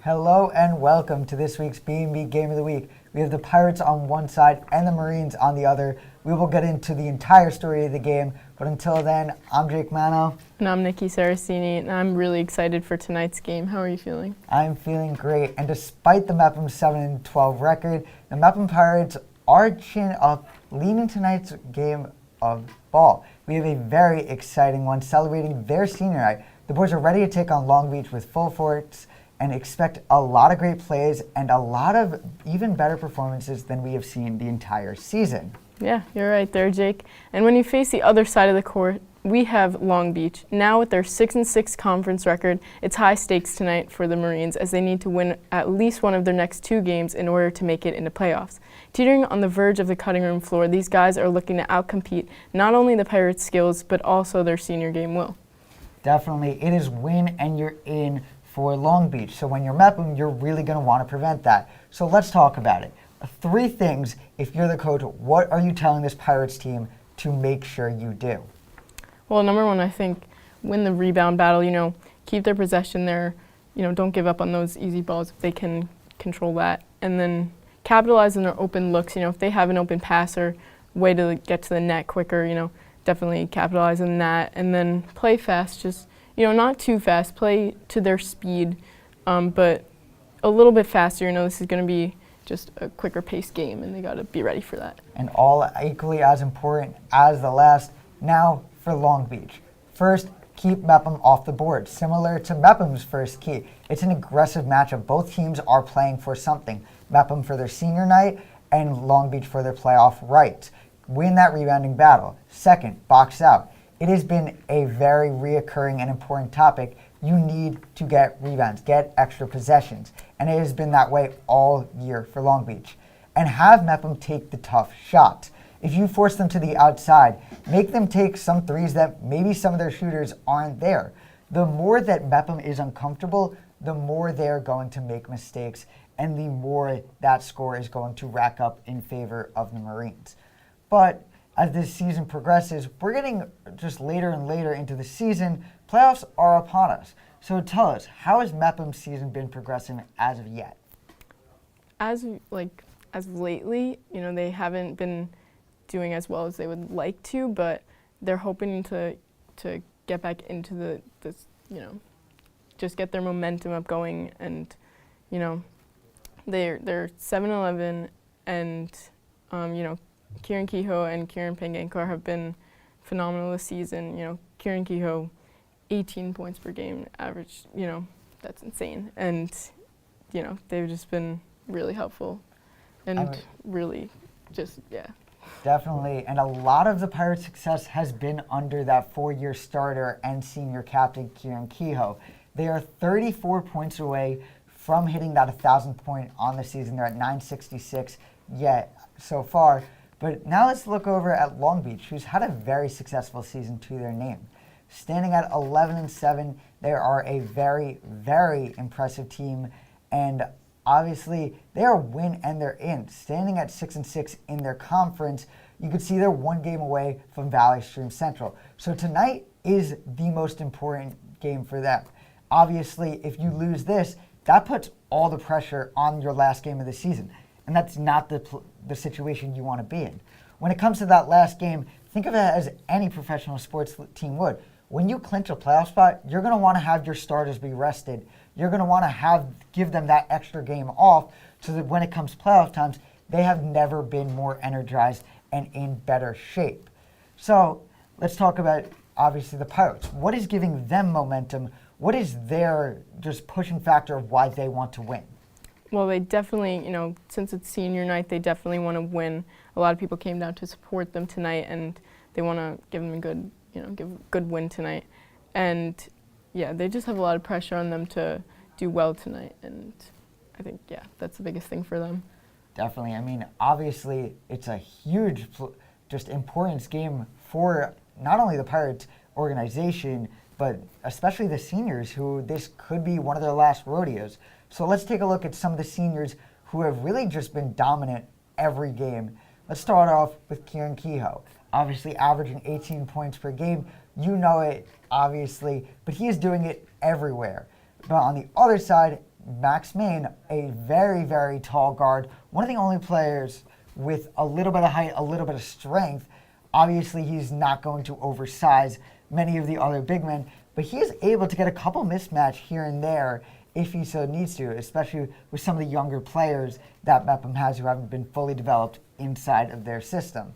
Hello and welcome to this week's BMB Game of the Week. We have the Pirates on one side and the Marines on the other. We will get into the entire story of the game, but until then, I'm Jake Mano. And I'm Nikki Saracini, and I'm really excited for tonight's game. How are you feeling? I'm feeling great, and despite the Mepham 7-12 record, the Mepham Pirates are chin up, leading tonight's game of ball. We have a very exciting one celebrating their senior night. The boys are ready to take on Long Beach with full force and expect a lot of great plays and a lot of even better performances than we have seen the entire season. Yeah, you're right there, Jake. And when you face the other side of the court, we have Long Beach. Now with their 6-6 conference record, it's high stakes tonight for the Marines as they need to win at least one of their next two games in order to make it into playoffs. Teetering on the verge of the cutting room floor, these guys are looking to outcompete not only the Pirates' skills, but also their senior game will. Definitely. It is win and you're in for Long Beach. So when you're Mepham, you're really going to want to prevent that. So let's talk about it. Three things, if you're the coach, what are you telling this Pirates team to make sure you do? Well, number one, I think win the rebound battle, keep their possession there, don't give up on those easy balls if they can control that. And then capitalize on their open looks, if they have an open pass or way to get to the net quicker, definitely capitalize on that. And then play fast, just, not too fast, play to their speed, but a little bit faster. This is going to be just a quicker paced game, and they got to be ready for that. And all equally as important as the last. Now for Long Beach. First, keep Mepham off the board, similar to Mepham's first key. It's an aggressive matchup. Both teams are playing for something. Mepham for their senior night and Long Beach for their playoff rights. Win that rebounding battle. Second, box out. It has been a very reoccurring and important topic. You need to get rebounds, get extra possessions. And it has been that way all year for Long Beach. And have Mepham take the tough shots. If you force them to the outside, make them take some threes that maybe some of their shooters aren't there. The more that Mepham is uncomfortable, the more they're going to make mistakes, and the more that score is going to rack up in favor of the Marines. But as this season progresses, we're getting just later and later into the season. Playoffs are upon us. So tell us, how has Mepham's season been progressing as of yet? As of lately, they haven't been doing as well as they would like to, but they're hoping to get back into just get their momentum up going, and they're 7-11, and Kieran Kehoe and Kieran Pangankar have been phenomenal this season. Kieran Kehoe, 18 points per game average, that's insane. And, they've just been really helpful and really just, yeah. Definitely, and a lot of the Pirates' success has been under that 4-year starter and senior captain, Kieran Kehoe. They are 34 points away from hitting that 1,000th point on the season. They're at 966 yet so far. But now let's look over at Long Beach, who's had a very successful season to their name. Standing at 11-7, they are a very, very impressive team, and obviously they are win and they're in. Standing at 6-6 in their conference, you can see they're one game away from Valley Stream Central. So tonight is the most important game for them. Obviously, if you lose this, that puts all the pressure on your last game of the season. And that's not the situation you want to be in. When it comes to that last game, think of it as any professional sports team would. When you clinch a playoff spot, you're going to want to have your starters be rested. You're going to want to give them that extra game off so that when it comes playoff times, they have never been more energized and in better shape. So let's talk about, obviously, the Pirates. What is giving them momentum? What is their just pushing factor of why they want to win? Well, they definitely, since it's senior night, they definitely want to win. A lot of people came down to support them tonight, and they want to give them a good win tonight. And yeah, they just have a lot of pressure on them to do well tonight, and I think, yeah, that's the biggest thing for them. Definitely. I mean, obviously, it's a huge, just importance game for not only the Pirates organization, but especially the seniors, who this could be one of their last rodeos. So let's take a look at some of the seniors who have really just been dominant every game. Let's start off with Kieran Kehoe. Obviously averaging 18 points per game. You know it, obviously, but he is doing it everywhere. But on the other side, Max Main, a very, very tall guard, one of the only players with a little bit of height, a little bit of strength. Obviously, he's not going to oversize many of the other big men, but he is able to get a couple mismatch here and there if he so needs to, especially with some of the younger players that Mepham has who haven't been fully developed inside of their system.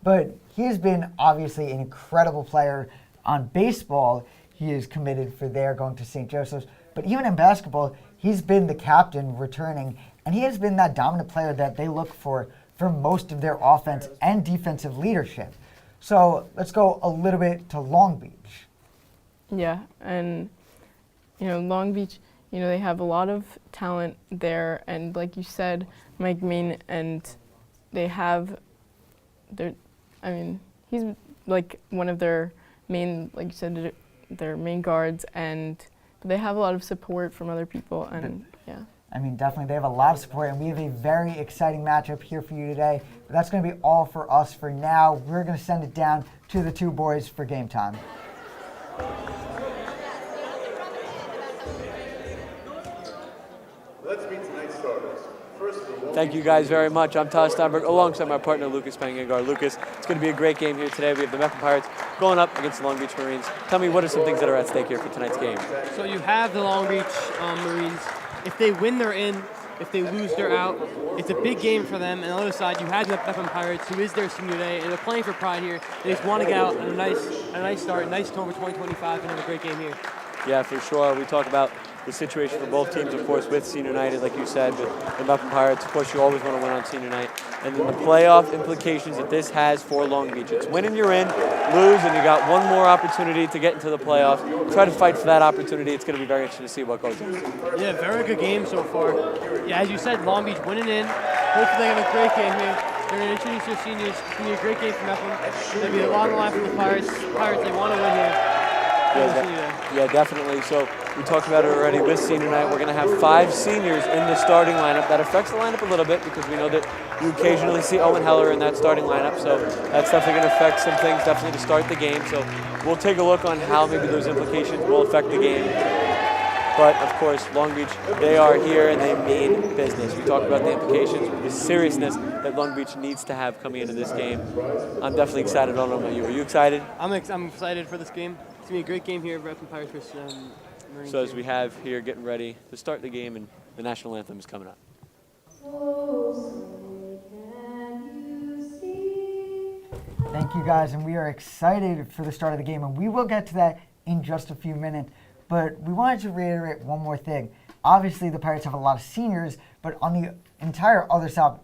But he has been obviously an incredible player on baseball. He is committed for there going to St. Joseph's. But even in basketball, he's been the captain returning, and he has been that dominant player that they look for most of their offense and defensive leadership. So let's go a little bit to Long Beach. Yeah, and Long Beach, they have a lot of talent there, and like you said, Mike Main, and they have he's like one of their main, like you said, their main guards, and they have a lot of support from other people, and yeah. Definitely they have a lot of support, and we have a very exciting matchup here for you today. But that's going to be all for us for now. We're going to send it down to the two boys for game time. Let's meet tonight's starters. First, Thank you guys very much. I'm Todd Steinberg alongside my partner Lucas Pangangar. Lucas, it's going to be a great game here today. We have the Mepham Pirates going up against the Long Beach Marines. Tell me, what are some things that are at stake here for tonight's game? So you have the Long Beach Marines. If they win, they're in. If they lose, they're out. It's a big game for them. And on the other side, you have the Mepham Pirates, who is their senior day, and they're playing for pride here. They just want to get out on a nice start, a nice tone for 2025, and have a great game here. Yeah, for sure. We talk about the situation for both teams, of course, with senior night, like you said, but the Mepham Pirates, of course, you always want to win on senior night. And then the playoff implications that this has for Long Beach. It's win and you're in, lose, and you got one more opportunity to get into the playoffs. Try to fight for that opportunity. It's going to be very interesting to see what goes on. Yeah, very good game so far. Yeah, as you said, Long Beach winning in. Hopefully they have a great game here. They're going to introduce their seniors. It's going to be a great game for Mepham. It's going to be a long line for the Pirates. Pirates, they want to win here. Yeah, definitely. So we talked about it already with senior night. We're going to have 5 seniors in the starting lineup. That affects the lineup a little bit because we know that you occasionally see Owen Heller in that starting lineup. So that's definitely going to affect some things, definitely to start the game. So we'll take a look on how maybe those implications will affect the game. But, of course, Long Beach, they are here and they mean business. We talked about the implications, the seriousness that Long Beach needs to have coming into this game. I'm definitely excited. I don't know about you. Are you excited? I'm excited for this game. It's going to be a great game here at Mepham Pirates versus Marines. So as we have here getting ready to start the game, and the national anthem is coming up. Thank you guys, and we are excited for the start of the game, and we will get to that in just a few minutes. But we wanted to reiterate one more thing. Obviously, the Pirates have a lot of seniors, but on the entire other side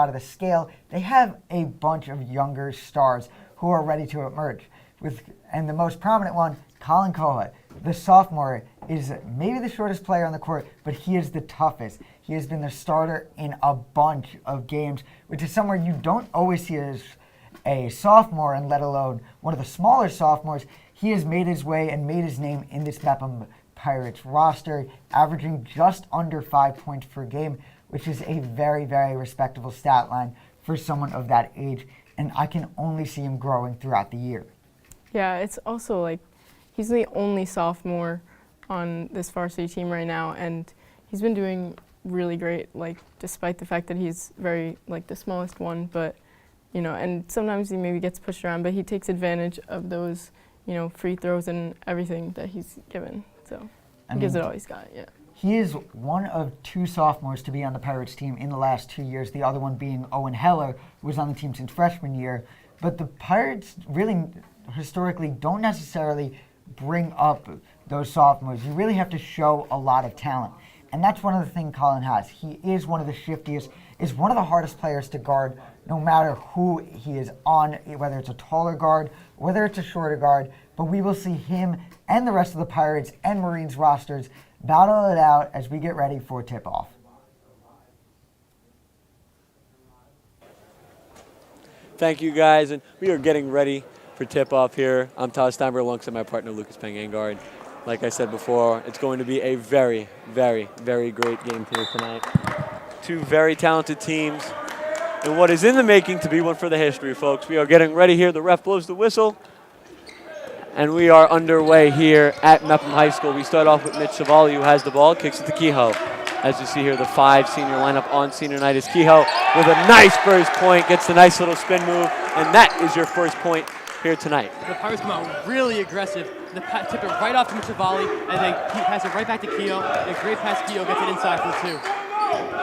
of the scale, they have a bunch of younger stars who are ready to emerge. And the most prominent one, Colin Koha, the sophomore, is maybe the shortest player on the court, but he is the toughest. He has been the starter in a bunch of games, which is somewhere you don't always see as a sophomore, and let alone one of the smaller sophomores. He has made his way and made his name in this Mepham Pirates roster, averaging just under 5 points per game, which is a very, very respectable stat line for someone of that age, and I can only see him growing throughout the year. Yeah, it's also like he's the only sophomore on this varsity team right now, and he's been doing really great, like despite the fact that he's very like the smallest one, but and sometimes he maybe gets pushed around, but he takes advantage of those, free throws and everything that he's given. So he gives it all he's got, yeah. He is one of 2 sophomores to be on the Pirates team in the last 2 years, the other one being Owen Heller, who was on the team since freshman year. But the Pirates really historically don't necessarily bring up those sophomores. You really have to show a lot of talent. And that's one of the things Colin has. He is one of the shiftiest, is one of the hardest players to guard, no matter who he is on, whether it's a taller guard, whether it's a shorter guard. But we will see him and the rest of the Pirates and Marines rosters battle it out as we get ready for tip-off. Thank you, guys, and we are getting ready for tip-off here. I'm Todd Steinberg alongside my partner Lucas Pangangar. Like I said before, it's going to be a very, very, very great game here tonight. 2 very talented teams, and what is in the making to be one for the history, folks. We are getting ready here. The ref blows the whistle, and we are underway here at Mepham High School. We start off with Mitch Savali, who has the ball, kicks it to Kehoe. As you see here, the 5 senior lineup on senior night is Kehoe with a nice burst point, gets the nice little spin move, and that is your first point here tonight. The Pirates come out really aggressive. The tip it right off to Mitchell and they pass it right back to Kehoe. And a great pass, Kehoe gets it inside for 2.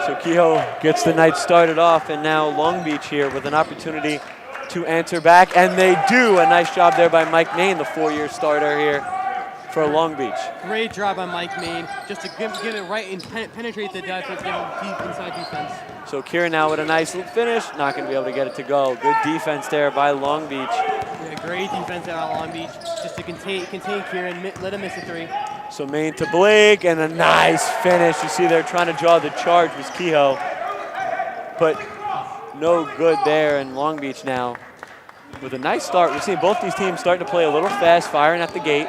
So Kehoe gets the night started off, and now Long Beach here with an opportunity to answer back, and they do. A nice job there by Mike Main, the 4-year starter here for Long Beach. Great job by Mike Main, just to give it right and penetrate the defense, give him deep inside defense. So Kieran now with a nice little finish, not going to be able to get it to go. Good defense there by Long Beach. Yeah, great defense there on Long Beach, just to contain Kieran, let him miss a 3. So Main to Blake, and a nice finish. You see they're trying to draw the charge was Kehoe, but no good there. And Long Beach now with a nice start. We're seeing both these teams starting to play a little fast, firing at the gate.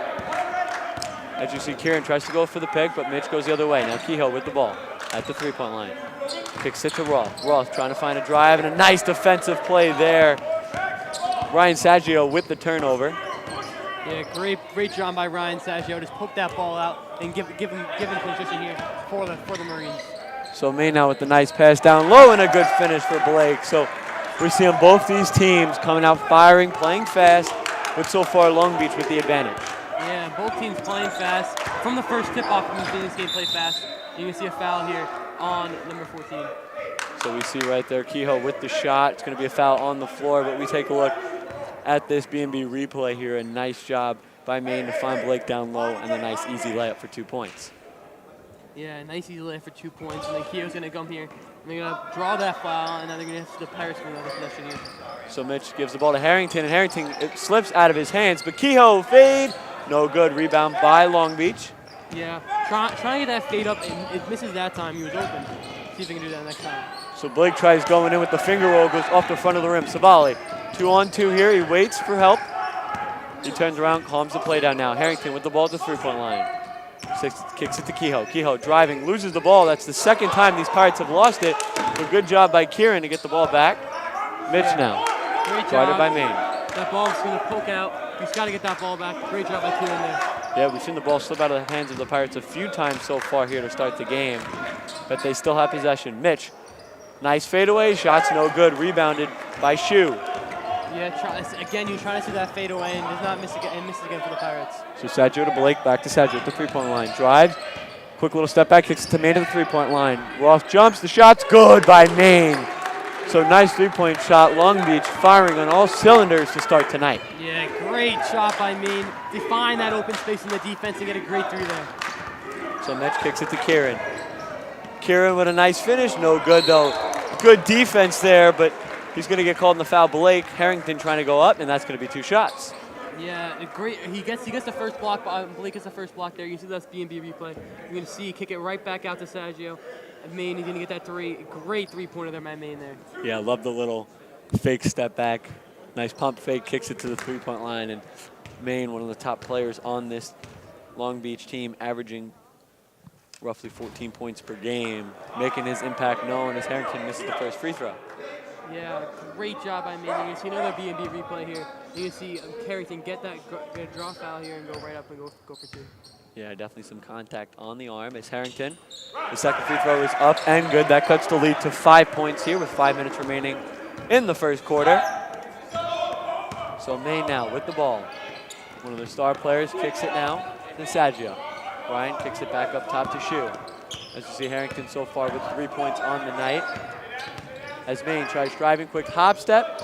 As you see, Kieran tries to go for the pick, but Mitch goes the other way. Now Kehoe with the ball at the 3-point line. Kicks it to Roth. Roth trying to find a drive, and a nice defensive play there. Ryan Saggio with the turnover. Yeah, great job by Ryan Saggio. Just poke that ball out and give him position here for the Marines. So Main now with the nice pass down low, and a good finish for Blake. So we're seeing both these teams coming out firing, playing fast, but so far Long Beach with the advantage. Yeah, both teams playing fast. From the first tip-off, we've seen this game play fast. You can see a foul here on number 14. So we see right there Kehoe with the shot. It's going to be a foul on the floor, but we take a look at this BMB replay here. A nice job by Main to find Blake down low, and a nice easy layup for 2 points. Yeah, nice easy layup for 2 points, and then Kehoe's going to come here. And they're going to draw that foul, and now they're going to have the Pirates going to possession here. So Mitch gives the ball to Harrington, and Harrington, it slips out of his hands, but Kehoe fade. No good. Rebound by Long Beach. Yeah, trying to get that fade up, and it misses that time. He was open. See if he can do that next time. So Blake tries going in with the finger roll, goes off the front of the rim. Savali, 2-on-2 here. He waits for help. He turns around, calms the play down now. Harrington with the ball at the 3-point line. Kicks it to Kehoe. Kehoe driving, loses the ball. That's the second time these Pirates have lost it. But good job by Kieran to get the ball back. Mitch now. Great job. Guarded by Main. That ball's going to poke out. He's got to get that ball back. Great job by Kieran there. Yeah, we've seen the ball slip out of the hands of the Pirates a few times so far here to start the game, but they still have possession. Mitch, nice fadeaway, shots no good, rebounded by Shu. Yeah, again, you're trying to see that fadeaway and does not miss again, and misses again for the Pirates. So Saggio to Blake, back to Saggio at the 3-point line. Drives, quick little step back, kicks it to Main to the 3-point line. Roth jumps, the shot's good by Main. So nice 3-point shot. Long Beach firing on all cylinders to start tonight. Yeah, great shot by Main. They find that open space in the defense and get a great 3 there. So Mitch kicks it to Kieran. Kieran with a nice finish, no good though. Good defense there, but he's going to get called in the foul. Blake Harrington trying to go up, and that's going to be 2 shots. Yeah, great. He gets the first block. Blake gets the first block there. You see that's BMB replay. You're going to see kick it right back out to Saggio. Main, he's going to get that 3. Great 3-pointer there by Main there. Yeah, I love the little fake step back. Nice pump fake, kicks it to the 3-point line. And Main, one of the top players on this Long Beach team, averaging roughly 14 points per game, making his impact known as Harrington misses the first free throw. Yeah, great job by Main. You're going to see another BMB replay here. You're going to see Harrington get a draw foul here and go right up and go for 2. Yeah, definitely some contact on the arm as Harrington. The second free throw is up and good. That cuts the lead to 5 points here with 5 minutes remaining in the first quarter. So Main now with the ball. One of the star players kicks it now to Saggio. Ryan kicks it back up top to Shu. As you see, Harrington so far with 3 points on the night. As Main tries driving, quick hop step.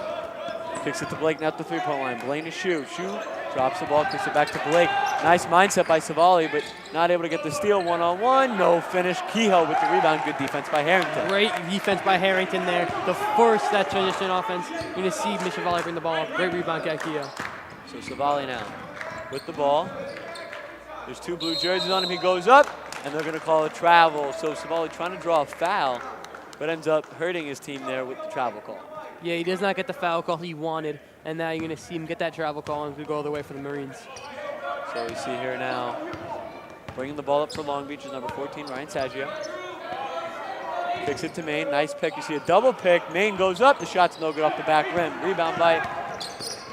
Kicks it to Blake now at the 3-point line. Blaine to Shu. Shu drops the ball, kicks it back to Blake. Nice mindset by Savali, but not able to get the steal. 1-on-1, no finish. Kehoe with the rebound. Good defense by Harrington. Great defense by Harrington there. The first that transition offense. You're going to see Savali bring the ball up. Great rebound by Kehoe. So Savali now with the ball. There's 2 blue jerseys on him. He goes up, and they're going to call a travel. So Savali trying to draw a foul, but ends up hurting his team there with the travel call. Yeah, he does not get the foul call he wanted, and now you're going to see him get that travel call and go all the way for the Marines. So we see here now, bringing the ball up for Long Beach is number 14, Ryan Saggio. Kicks it to Main, nice pick. You see a double pick. Main goes up, the shot's no good off the back rim. Rebound by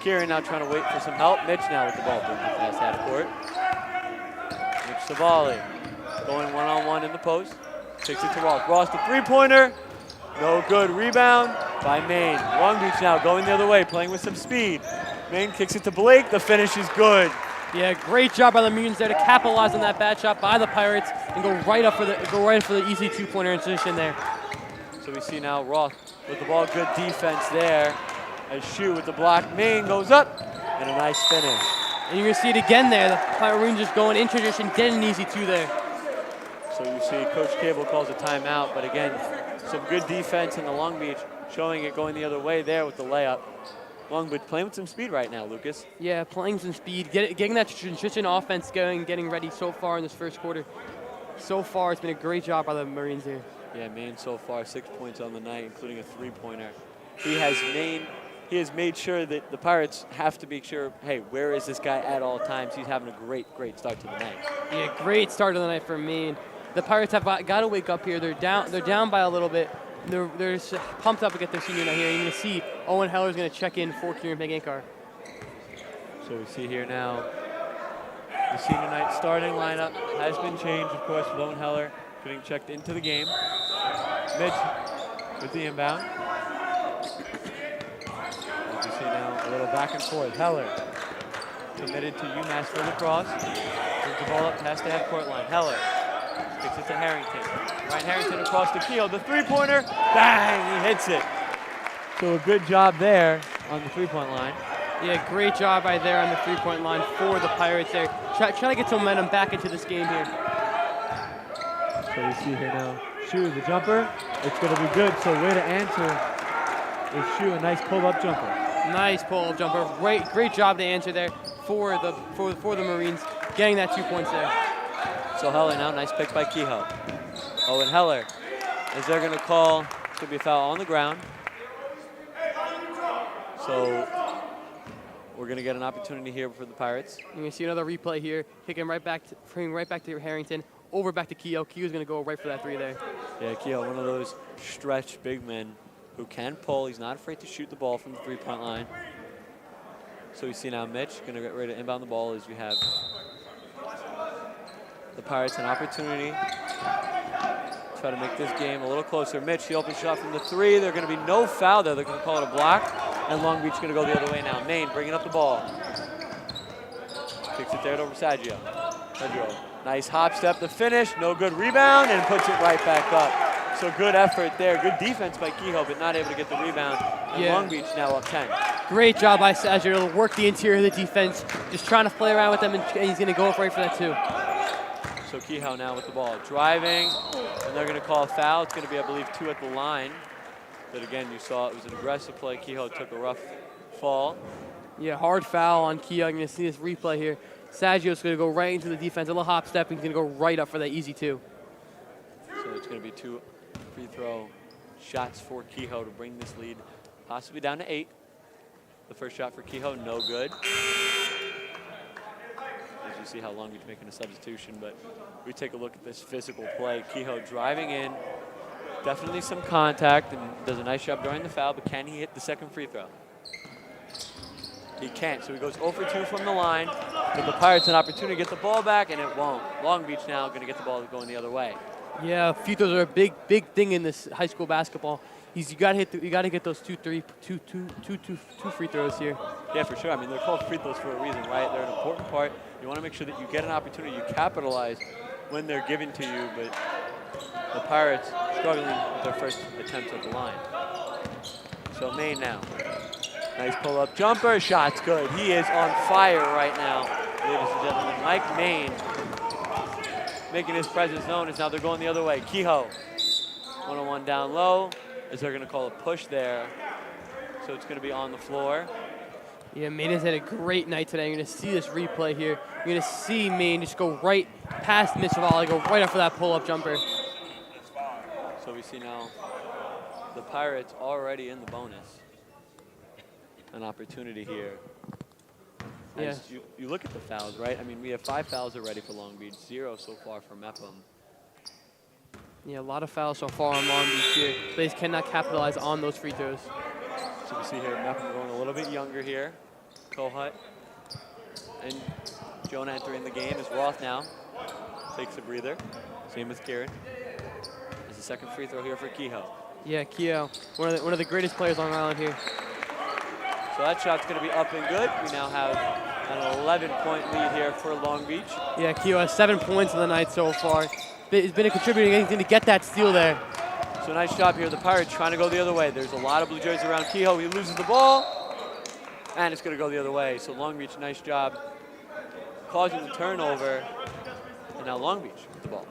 Kieran now trying to wait for some help. Mitch now with the ball, bringing it past half court. Mitch Savali going 1-on-1 in the post. Takes it to Ross. Ross, the three-pointer. No good. Rebound by Maine. Long Beach now going the other way, playing with some speed. Maine kicks it to Blake. The finish is good. Yeah, great job by the Marines there to capitalize on that bad shot by the Pirates and go right for the easy two-pointer in position there. So we see now Roth with the ball. Good defense there. As Shu with the block. Maine goes up and a nice finish. And you're gonna see it again there. The Marines just going in transition, getting an easy two there. So you see Coach Cable calls a timeout, but again, some good defense in the Long Beach, showing it going the other way there with the layup. Long Beach playing with some speed right now, Lucas. Yeah, playing some speed, getting that transition offense going, getting ready so far in this first quarter. So far, it's been a great job by the Marines here. Yeah, Maine so far 6 points on the night, including a three-pointer. He has made sure that the Pirates have to make sure, hey, where is this guy at all times? He's having a great start to the night. Yeah, great start of the night for Maine. The Pirates have got to wake up here. They're down by a little bit. They're just pumped up to get their senior night here. You're going to see Owen Heller's going to check in for Kieran Pegankar. So we see here now the senior night starting lineup has been changed, of course, with Owen Heller getting checked into the game. Mitch with the inbound. As you see now, a little back and forth. Heller committed to UMass for the cross. Brings the ball up past the half-court line. Heller kicks it to Harrington. Ryan Harrington across the field. The three-pointer, bang, he hits it. So a good job there on the three-point line. Yeah, great job right there on the three-point line for the Pirates there. Trying to get some momentum back into this game here. So we see here now, Shu, the jumper. It's going to be good, so way to answer is Shu, a nice pull-up jumper. Nice pull-up jumper. Great job to answer there for the Marines, getting that 2 points there. So Heller now, nice pick by Kehoe. Owen Heller, as they're going to call, it's going to be a foul on the ground. So we're going to get an opportunity here for the Pirates. You're going to see another replay here, bringing right back to Harrington, over back to Kehoe. Kehoe's going to go right for that three there. Yeah, Kehoe, one of those stretch big men who can pull. He's not afraid to shoot the ball from the three-point line. So we see now Mitch going to get ready to inbound the ball as we have the Pirates an opportunity to try to make this game a little closer. Mitch, the open shot from the three. They're going to be no foul there. They're going to call it a block. And Long Beach going to go the other way now. Maine bringing up the ball. Kicks it there over Saggio. Nice hop step, the finish. No good rebound, and puts it right back up. So good effort there. Good defense by Kehoe, but not able to get the rebound. And Long Beach now up 10. Great job by Saggio to work the interior of the defense. Just trying to play around with them, and he's going to go right for that too. So Kehoe now with the ball. Driving, and they're going to call a foul. It's going to be, I believe, 2 at the line. But again, you saw it was an aggressive play. Kehoe took a rough fall. Yeah, hard foul on Kehoe. You're going to see this replay here. Saggio's going to go right into the defense, a little hop step, and he's going to go right up for that easy two. So it's going to be 2 free throw shots for Kehoe to bring this lead possibly down to 8. The first shot for Kehoe, no good. As you see how Long Beach making a substitution, but we take a look at this physical play. Kehoe driving in, definitely some contact, and does a nice job during the foul, but can he hit the second free throw? He can't, so he goes 0 for 2 from the line. Give the Pirates an opportunity to get the ball back, and it won't. Long Beach now going to get the ball going the other way. Yeah, free throws are a big thing in this high school basketball. You got to get those two free throws here. Yeah, for sure. I mean, they're called free throws for a reason, right? They're an important part. You want to make sure that you get an opportunity, you capitalize when they're given to you, but the Pirates struggling with their first attempt at the line. So Maine now. Nice pull-up jumper, shot's good. He is on fire right now, ladies and gentlemen. Mike Maine making his presence known as now they're going the other way. Kehoe, 1-on-1 down low, as they're gonna call a push there. So it's gonna be on the floor. Yeah, Maine has had a great night today. You're gonna see this replay here. You're gonna see Maine just go right past Mitch Volley, go right up for that pull-up jumper. So we see now the Pirates already in the bonus. An opportunity here. Yes. You look at the fouls, right? I mean, we have 5 fouls already for Long Beach, 0 so far for Mepham. Yeah, a lot of fouls so far on Long Beach here. They just cannot capitalize on those free throws. So we see here Mepham going a little bit younger here. Kohut and Jonah entering the game as Roth now takes a breather. Same with Kieran. There's a second free throw here for Kehoe. Yeah, Kehoe, one of the greatest players on the island here. So that shot's going to be up and good. We now have an 11-point lead here for Long Beach. Yeah, Kehoe has 7 points in the night so far. He's been a contributing anything to get that steal there. So nice job here. The Pirates trying to go the other way. There's a lot of blue jerseys around Kehoe. He loses the ball, and it's going to go the other way. So Long Beach, nice job causing the turnover, and now Long Beach with the ball.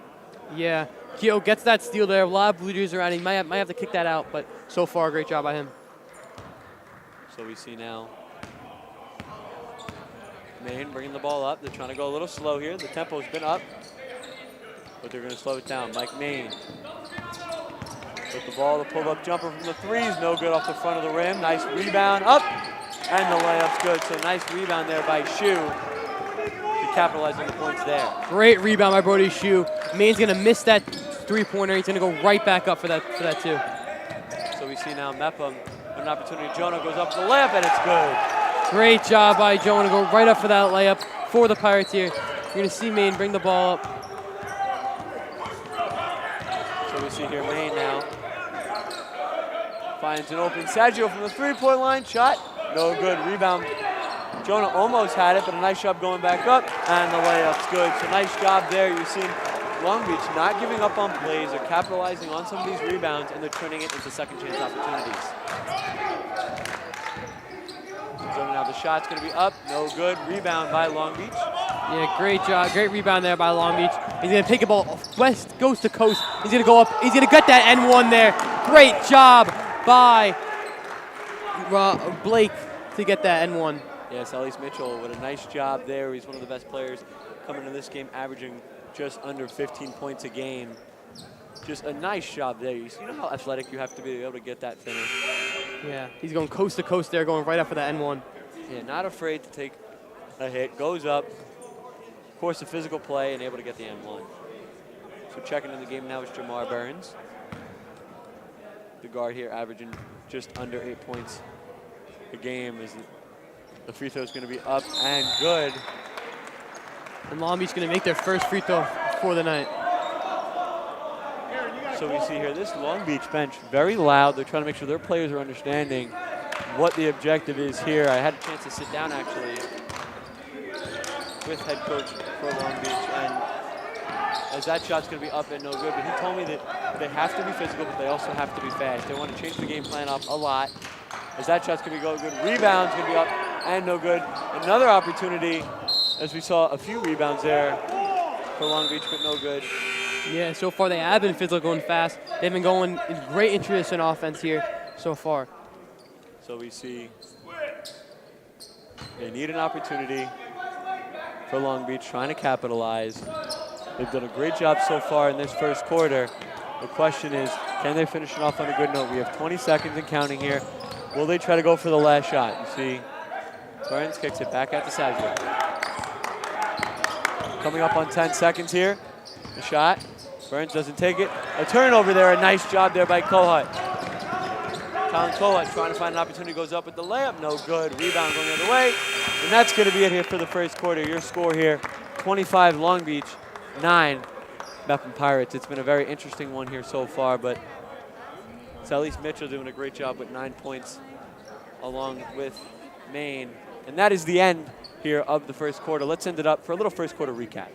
Yeah, Kehoe gets that steal there. A lot of blue jerseys around. He might have to kick that out, but so far, great job by him. So we see now Maine bringing the ball up. They're trying to go a little slow here. The tempo's been up, but they're going to slow it down. Mike Maine with the ball, the pull-up jumper from the threes, no good off the front of the rim. Nice rebound up, and the layup's good. So nice rebound there by Shu to capitalize on the points there. Great rebound by Brody Shu. Maine's going to miss that three-pointer. He's going to go right back up for that too. So we see now Mepham an opportunity. Jonah goes up for the layup, and it's good. Great job by Jonah. Go right up for that layup for the Pirates here. You're going to see Maine bring the ball up. So we see here Maine now finds an open Saggio from the three-point line. Shot, no good. Rebound. Jonah almost had it, but a nice job going back up, and the layup's good. So nice job there. You're seeing Long Beach not giving up on plays. They're capitalizing on some of these rebounds, and they're turning it into second chance opportunities. So now the shot's going to be up, no good. Rebound by Long Beach. Yeah, great job. Great rebound there by Long Beach. He's going to take the ball west, coast to coast. He's going to go up. He's going to get that N1 there. Great job by Blake to get that N1. Yes, Elise Mitchell with a nice job there. He's one of the best players coming into this game, averaging just under 15 points a game. Just a nice job there. You know how athletic you have to be able to get that finish. Yeah, he's going coast to coast there, going right up for that N1. Yeah, not afraid to take a hit, goes up. Of course, a physical play and able to get the N1. So checking in the game now is Jamar Burns. The guard here averaging just under 8 points a game. As the free throw is going to be up and good. And Long Beach going to make their first free throw for the night. So we see here this Long Beach bench very loud. They're trying to make sure their players are understanding what the objective is here. I had a chance to sit down actually with head coach for Long Beach, and as that shot's going to be up and no good, but he told me that they have to be physical, but they also have to be fast. They want to change the game plan up a lot. As that shot's going to be good, rebound's going to be up and no good. Another opportunity, as we saw a few rebounds there for Long Beach, but no good. Yeah, so far they have been physical, going fast. They've been going great interest in offense here so far. So we see they need an opportunity for Long Beach, trying to capitalize. They've done a great job so far in this first quarter. The question is, can they finish it off on a good note? We have 20 seconds and counting here. Will they try to go for the last shot? You see, Burns kicks it back out to Saggio. Coming up on 10 seconds here. The shot. Burns doesn't take it. A turnover there. A nice job there by Kohut. Colin Kohut trying to find an opportunity. Goes up with the layup. No good. Rebound going the other way. And that's going to be it here for the first quarter. Your score here, 25 Long Beach, 9 Mepham Pirates. It's been a very interesting one here so far, but it's Elise Mitchell doing a great job with 9 points along with Maine. And that is the end here of the first quarter. Let's end it up for a little first quarter recap.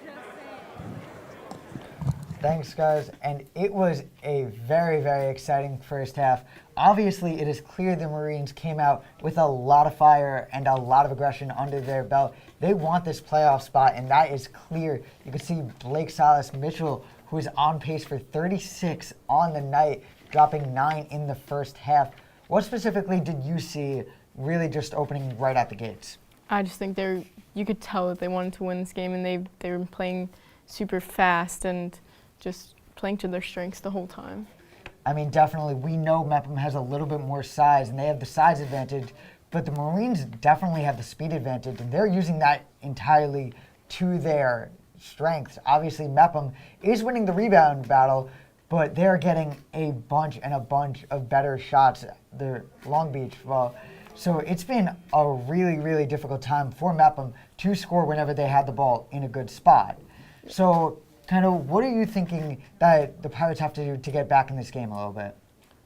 Thanks, guys. And it was a very, very exciting first half. Obviously, it is clear the Marines came out with a lot of fire and a lot of aggression under their belt. They want this playoff spot, and that is clear. You can see Blake Silas Mitchell, who is on pace for 36 on the night, dropping 9 in the first half. What specifically did you see really just opening right out the gates? I just think you could tell that they wanted to win this game, and they were playing super fast and just playing to their strengths the whole time. I mean, definitely, we know Mepham has a little bit more size, and they have the size advantage, but the Marines definitely have the speed advantage, and they're using that entirely to their strengths. Obviously, Mepham is winning the rebound battle, but they're getting a bunch of better shots. The Long Beach, well, so it's been a really, really difficult time for Mepham to score whenever they had the ball in a good spot. So kind of what are you thinking that the Pirates have to do to get back in this game a little bit?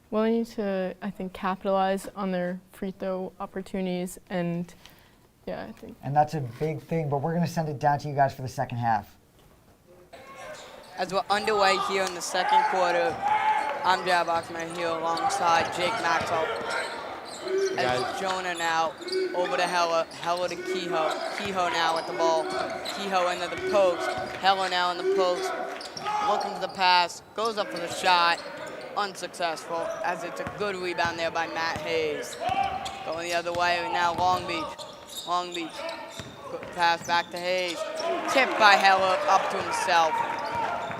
Well, they need to, I think, capitalize on their free throw opportunities, and yeah, I think. And that's a big thing, but we're going to send it down to you guys for the second half. As we're underway here in the second quarter, I'm Jared Boxman here alongside Jake Maxwell. As Jonah now over to Heller to Kehoe. Kehoe now with the ball. Kehoe into the post. Heller now in the post. Looking for the pass. Goes up for the shot. Unsuccessful, as it's a good rebound there by Matt Hayes. Going the other way now, Long Beach. Long Beach. Good pass back to Hayes. Tipped by Heller up to himself.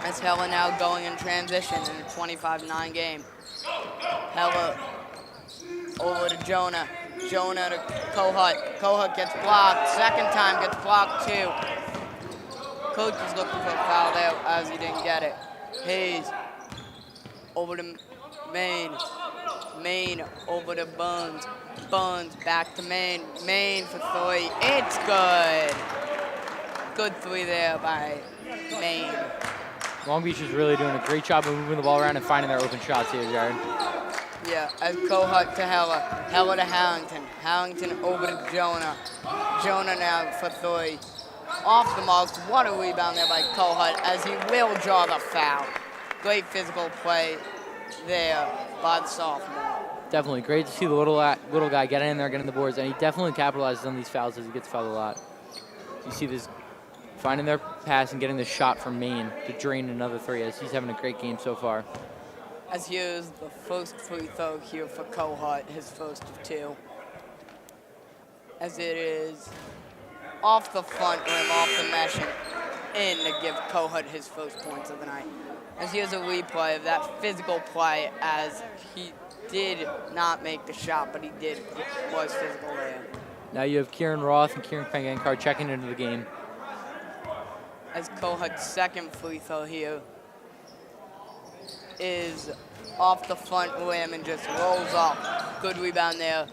As Heller now going in transition in a 25-9 game. Heller over to Jonah. Jonah to Kohut. Kohut gets blocked. Second time gets blocked too. Coach is looking for a foul there as he didn't get it. Hayes over to Maine. Maine over to Buns. Buns back to Maine. Maine for three. It's good. Good three there by Maine. Long Beach is really doing a great job of moving the ball around and finding their open shots here, Jared. Yeah, as Kohut to Heller. Heller to Harrington. Harrington over to Jonah. Jonah now for three. Off the mark. What a rebound there by Kohut as he will draw the foul. Great physical play there by the sophomore. Definitely great to see the little guy getting in there, getting the boards, and he definitely capitalizes on these fouls as he gets fouled a lot. You see this finding their pass and getting the shot from Maine to drain another three as he's having a great game so far. As here's the first free throw here for Kohut, his first of two. As it is off the front rim, off the mesh, and in to give Kohut his first points of the night. As here's a replay of that physical play as he did not make the shot, but he was physical there. Now you have Kieran Roth and Kieran Pangankar checking into the game. As Kohut's second free throw here is off the front rim and just rolls up. Good rebound there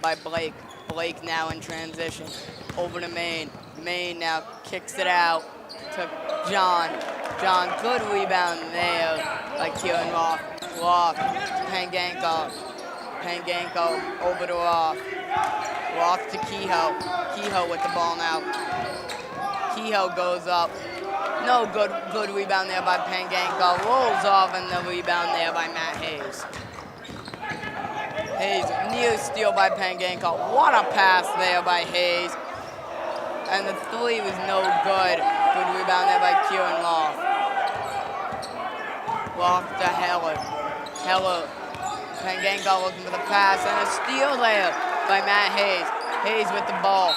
by Blake. Blake now in transition. Over to Maine. Maine now kicks it out to John. John, good rebound there by Kieran Roth. Roth, Panganko. Panganko over to Roth. Roth to Kehoe. Kehoe with the ball now. Kehoe goes up. No good rebound there by Panganko. Rolls off and the rebound there by Matt Hayes. Hayes, near steal by Panganko. What a pass there by Hayes. And the three was no good. Good rebound there by Kieran Roth. Roth to Heller. Heller. Panganko looking for the pass and a steal there by Matt Hayes. Hayes with the ball.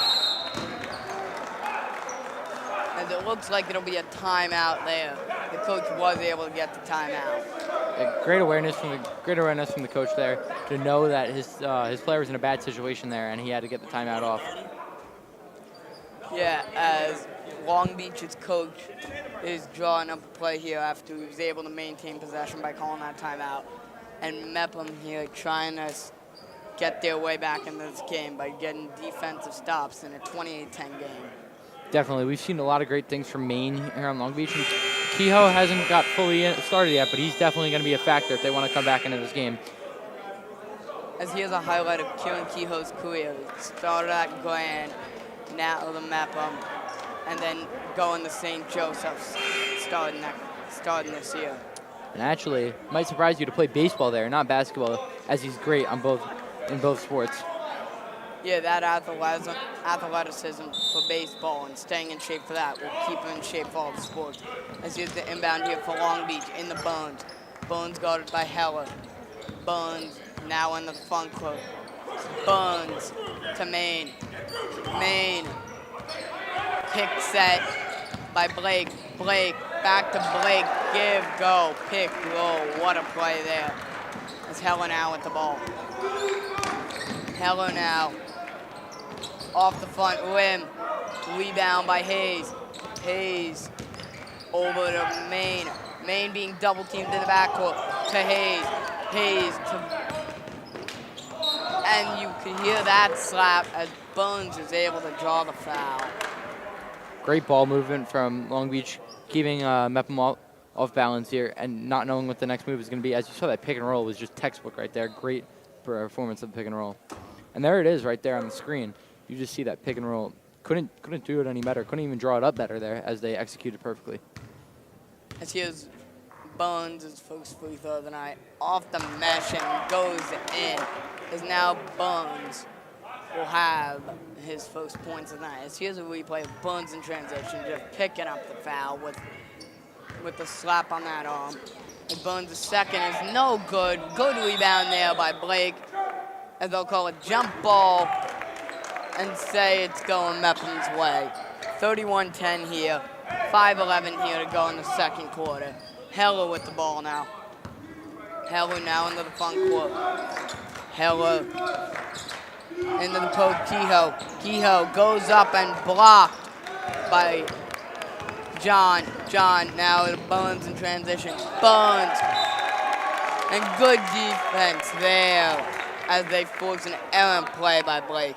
As it looks like it'll be a timeout there. The coach was able to get the timeout. Great awareness from the coach there to know that his player was in a bad situation there and he had to get the timeout off. Yeah, as Long Beach's coach is drawing up a play here after he was able to maintain possession by calling that timeout. And Mepham here trying to get their way back in this game by getting defensive stops in a 28-10 game. Definitely. We've seen a lot of great things from Maine here on Long Beach. And Kehoe hasn't got fully started yet, but he's definitely going to be a factor if they want to come back into this game. As here's a highlight of Kieran Kehoe's career. Started at Grand, now to Mepham, and then going to St. Joseph's starting this year. And actually, it might surprise you to play baseball there, not basketball, as he's great in both sports. Yeah, that athleticism for baseball and staying in shape for that will keep him in shape for all the sports. As here's the inbound here for Long Beach in the Bones. Bones guarded by Heller. Bones now in the front court. Bones to Maine. Maine. Pick set by Blake. Blake back to Blake. Give, go, pick, roll. What a play there. As Heller now with the ball. Heller now. Off the front rim. Rebound by Hayes. Hayes over to Maine. Maine being double teamed in the backcourt to Hayes. Hayes to... And you can hear that slap as Bones is able to draw the foul. Great ball movement from Long Beach, keeping Mepham off balance here and not knowing what the next move is going to be. As you saw, that pick and roll was just textbook right there. Great performance of the pick and roll. And there it is right there on the screen. You just see that pick and roll. Couldn't do it any better. Couldn't even draw it up better there as they executed perfectly. As here's Bones' first free throw of the night. Off the mesh and goes in. As now Bones will have his first points of the night. As here's a replay of Bones in transition, just picking up the foul with the slap on that arm. And Bones' second is no good. Good rebound there by Blake. As they'll call a jump ball and say it's going Mepham's way. 31-10 here. 5:11 here to go in the second quarter. Heller with the ball now. Heller now into the front court. Heller into the post. Kehoe. Kehoe goes up and blocked by John. John now to Bones in transition. Bones. And good defense there as they force an errant play by Blake.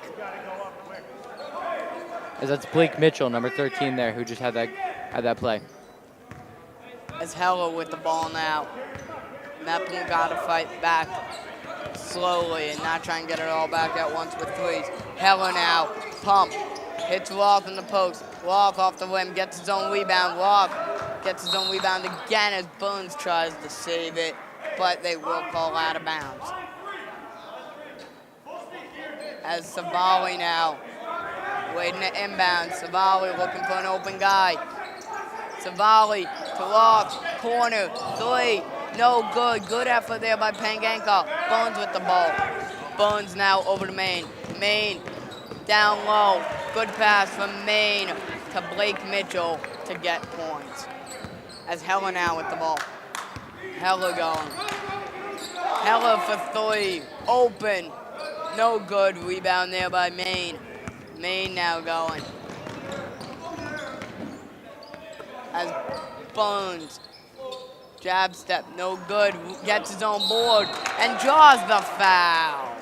As that's Blake Mitchell, number 13 there, who just had that play. As Heller with the ball now. Mepham got to fight back slowly and not try and get it all back at once with threes. Heller now, pump, hits Roth in the post. Roth off the rim, gets his own rebound. Roth gets his own rebound again as Bones tries to save it, but they will call out of bounds. As Savali now, waiting to inbound. Savali looking for an open guy. Savali to Roth, corner, three, no good. Good effort there by Panganka. Bones with the ball. Bones now over to Maine. Maine down low. Good pass from Maine to Blake Mitchell to get points. As Heller now with the ball. Heller going. Heller for three. Open. No good. Rebound there by Maine. Maine now going. As Bones, jab step, no good, gets his own board and draws the foul.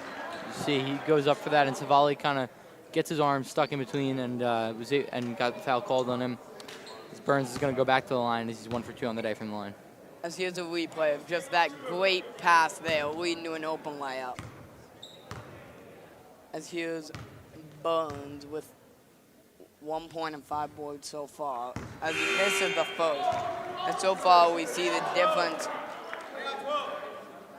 You see, he goes up for that, and Savali kind of gets his arm stuck in between and got the foul called on him. As Burns is going to go back to the line as he's 1 for 2 on the day from the line. As here's a replay of just that great pass there, leading to an open layup. As here's Bones with 1 point and 5 boards so far. As he misses the first. And so far we see the difference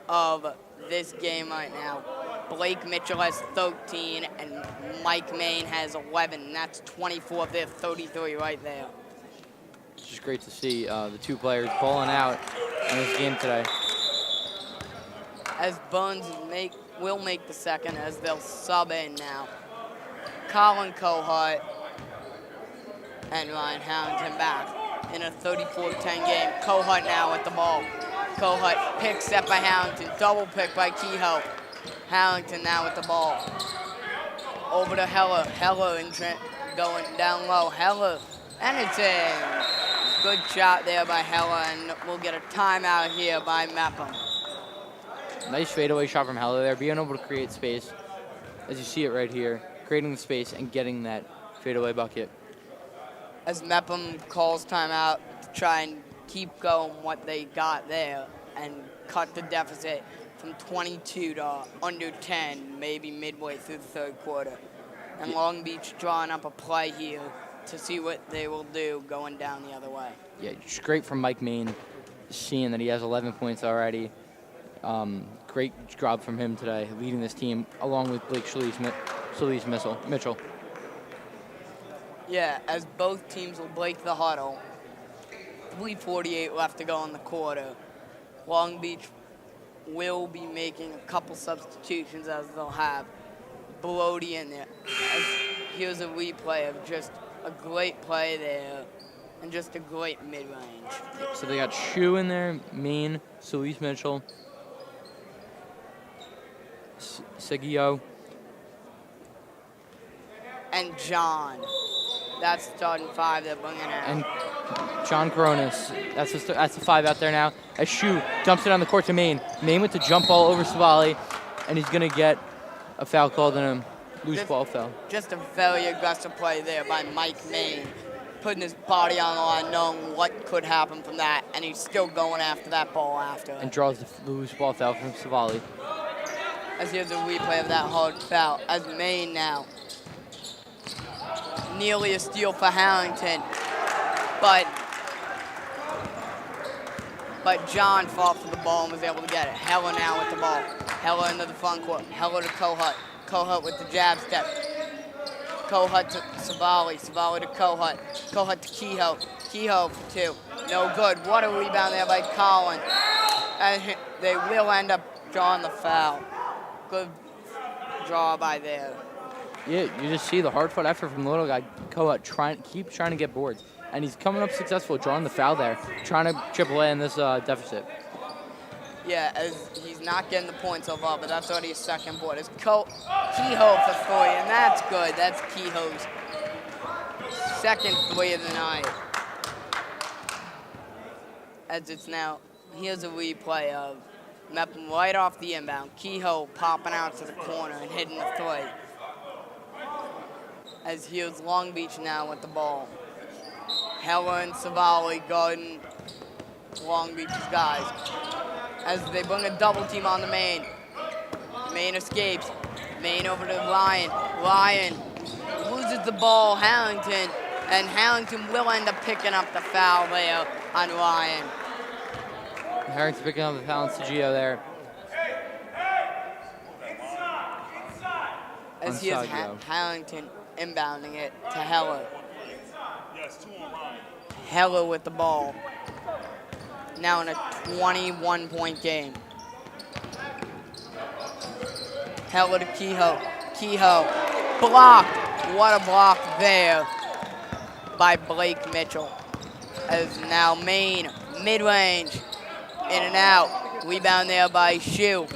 of this game right now. Blake Mitchell has 13 and Mike Maine has 11. And that's 24 of their 33 right there. It's just great to see the two players balling out in this game today. As Bones will make the second as they'll sub in now. Colin Kohut and Ryan Harrington back in a 34-10 game. Kohut now with the ball. Kohut picks up by Harrington. Double pick by Kehoe. Harrington now with the ball. Over to Heller. Heller going down low. Heller, and it's in. Good shot there by Heller, and we'll get a timeout here by Mepham. Nice fadeaway shot from Heller there, being able to create space, as you see it right here, creating the space and getting that fadeaway bucket. As Mepham calls timeout to try and keep going what they got there and cut the deficit from 22 to under 10, maybe midway through the third quarter. And Long Beach drawing up a play here to see what they will do going down the other way. Yeah, just great from Mike Maine, seeing that he has 11 points already. Great job from him today, leading this team along with Blake Mitchell. Yeah, as both teams will break the huddle. 3:48 left to go in the quarter. Long Beach will be making a couple substitutions as they'll have Brody in there. Here's a replay of just a great play there and just a great mid-range. So they got Shu in there, Maine, Solis Mitchell, Seguio, and John. That's starting five they're bringing out. and John Coronis. That's the five out there now. As Shu dumps it on the court to Maine. Maine with the jump ball over Savali, and he's going to get a foul called on him. Loose ball foul. Just a very aggressive play there by Mike Maine. putting his body on the line, knowing what could happen from that, and he's still going after that ball after. And draws the loose ball foul from Savali. As here's a replay of that hard foul. As Maine now. Nearly a steal for Harrington, but John fought for the ball and was able to get it. Heller now with the ball. Heller into the front court. Heller to Kohut. Kohut with the jab step. Kohut to Savali. Savali to Kohut. Kohut to Kehoe. Kehoe for two. No good. What a rebound there by Collin. And they will end up drawing the foul. Good draw by there. Yeah, you just see the hard-fought effort from the little guy, Kohut, keep trying to get boards. And he's coming up successful, drawing the foul there, trying to chip away in this deficit. Yeah, as he's not getting the points so far, but that's already his second board. It's Kehoe for three, and that's good. That's Kehoe's second three of the night. As it's now, here's a replay of Mepham right off the inbound. Kehoe popping out to the corner and hitting the three. As here's Long Beach now with the ball. Heller and Savali guarding Long Beach's guys. As they bring a double team on the Maine. Maine escapes. Maine over to Ryan. Ryan loses the ball, Harrington, and Harrington will end up picking up the foul there on Ryan. Harrington picking up the foul on Sergio there. As here's Harrington inbounding it to Heller. Heller with the ball. Now in a 21-point game. Heller to Kehoe. Kehoe blocked. What a block there by Blake Mitchell. As now Maine, mid-range, in and out. Rebound there by Shue.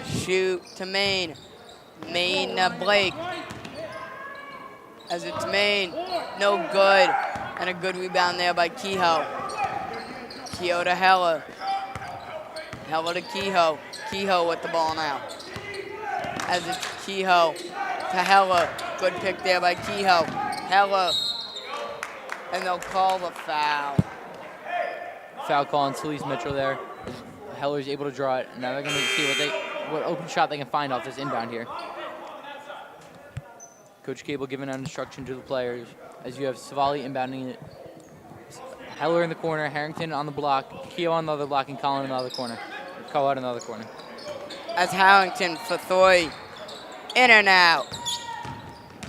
Shue to Maine. Maine to Blake. As it's Maine, no good. And a good rebound there by Kehoe. Kehoe to Heller. Heller to Kehoe. Kehoe with the ball now. As it's Kehoe to Heller. Good pick there by Kehoe. Heller. And they'll call the foul. Foul call on Celise Mitchell there. Heller's able to draw it. Now they're going to see what open shot they can find off this inbound here. Coach Cable giving out instruction to the players as you have Savali inbounding it. Heller in the corner, Harrington on the block, Kehoe on the other block, and Collin in the other corner. Kohut in the other corner. As Harrington for three. In and out.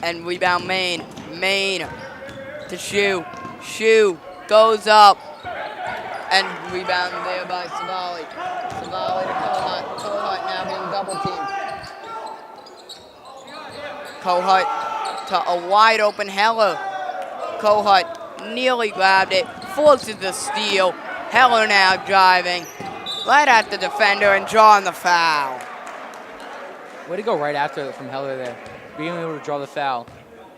And rebound Maine. Maine to Shue. Shue goes up. And rebound there by Savali. Savali to Kohut. Kohut now being double teamed. Kohut to a wide open Heller. Kohut nearly grabbed it, forces the steal. Heller now driving right at the defender and drawing the foul. Way to go right after it from Heller there. Being able to draw the foul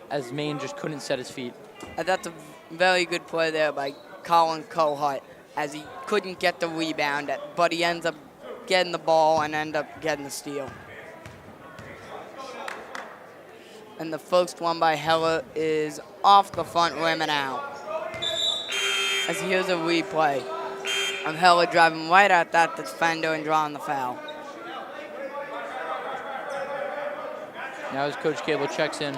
as Maine just couldn't set his feet. That's a very good play there by Colin Kohut as he couldn't get the rebound, but he ends up getting the ball and end up getting the steal. And the first one by Heller is off the front rim and out. As here's a replay of Heller driving right at that defender and drawing the foul. Now as Coach Cable checks in,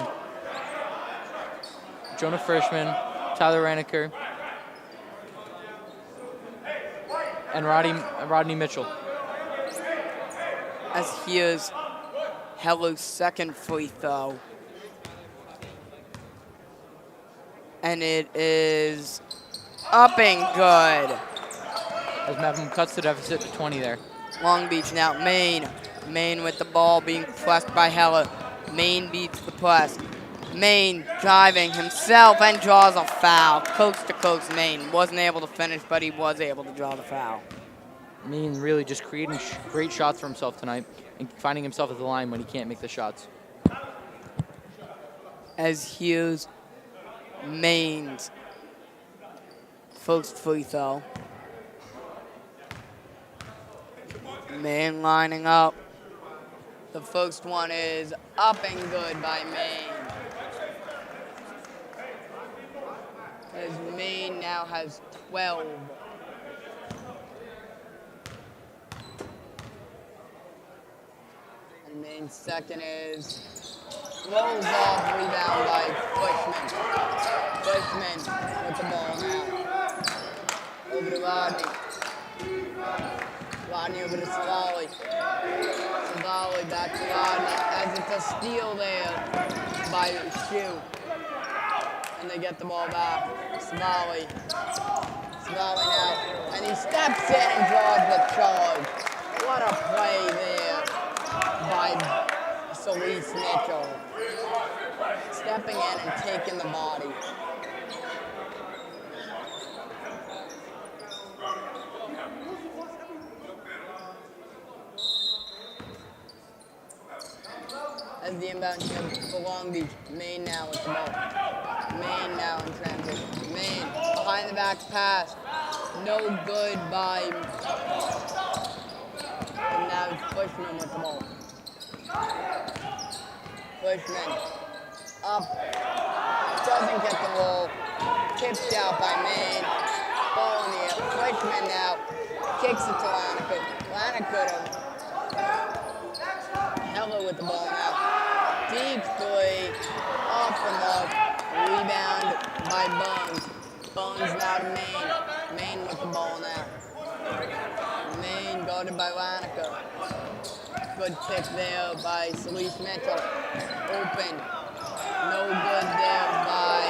Jonah Frischman, Tyler Raniker, and Rodney Mitchell. As here's Heller's second free throw. And it is up and good. As Mepham cuts the deficit to 20 there. Long Beach now, Maine. Maine with the ball being pressed by Heller. Maine beats the press. Maine driving himself and draws a foul. Coast to coast Maine. Wasn't able to finish, but he was able to draw the foul. Maine really just creating great shots for himself tonight and finding himself at the line when he can't make the shots. As Hughes, Maine's first free throw. Maine lining up. The first one is up and good by Maine. now has 12. And Maine's second is rolls off, rebound by Bushman. Bushman with the ball now. Over to Rodney. Rodney over to Savali. Savali back to Rodney as it's a steal there by Shoe. And they get the ball back. Savali. Savali now. And he steps in and draws the charge. What a play there by Solis Mitchell. Stepping in and taking the body. As the inbound ship for Long Beach. Maine now with the ball. Maine now in transition. Maine behind the back pass. No good by. And now it's Bushman with the ball. Bushman up. Doesn't get the roll. Tipped out by Maine. Ball in the air. Bushman now kicks it to Lannicut. Lannicut Heller with the ball now. Deep three, off the mark, rebound by Bones. Bones now to Maine. Maine with the ball now. Maine guarded by Lannicker. Good pick there by Solis Mitchell. Open. No good there by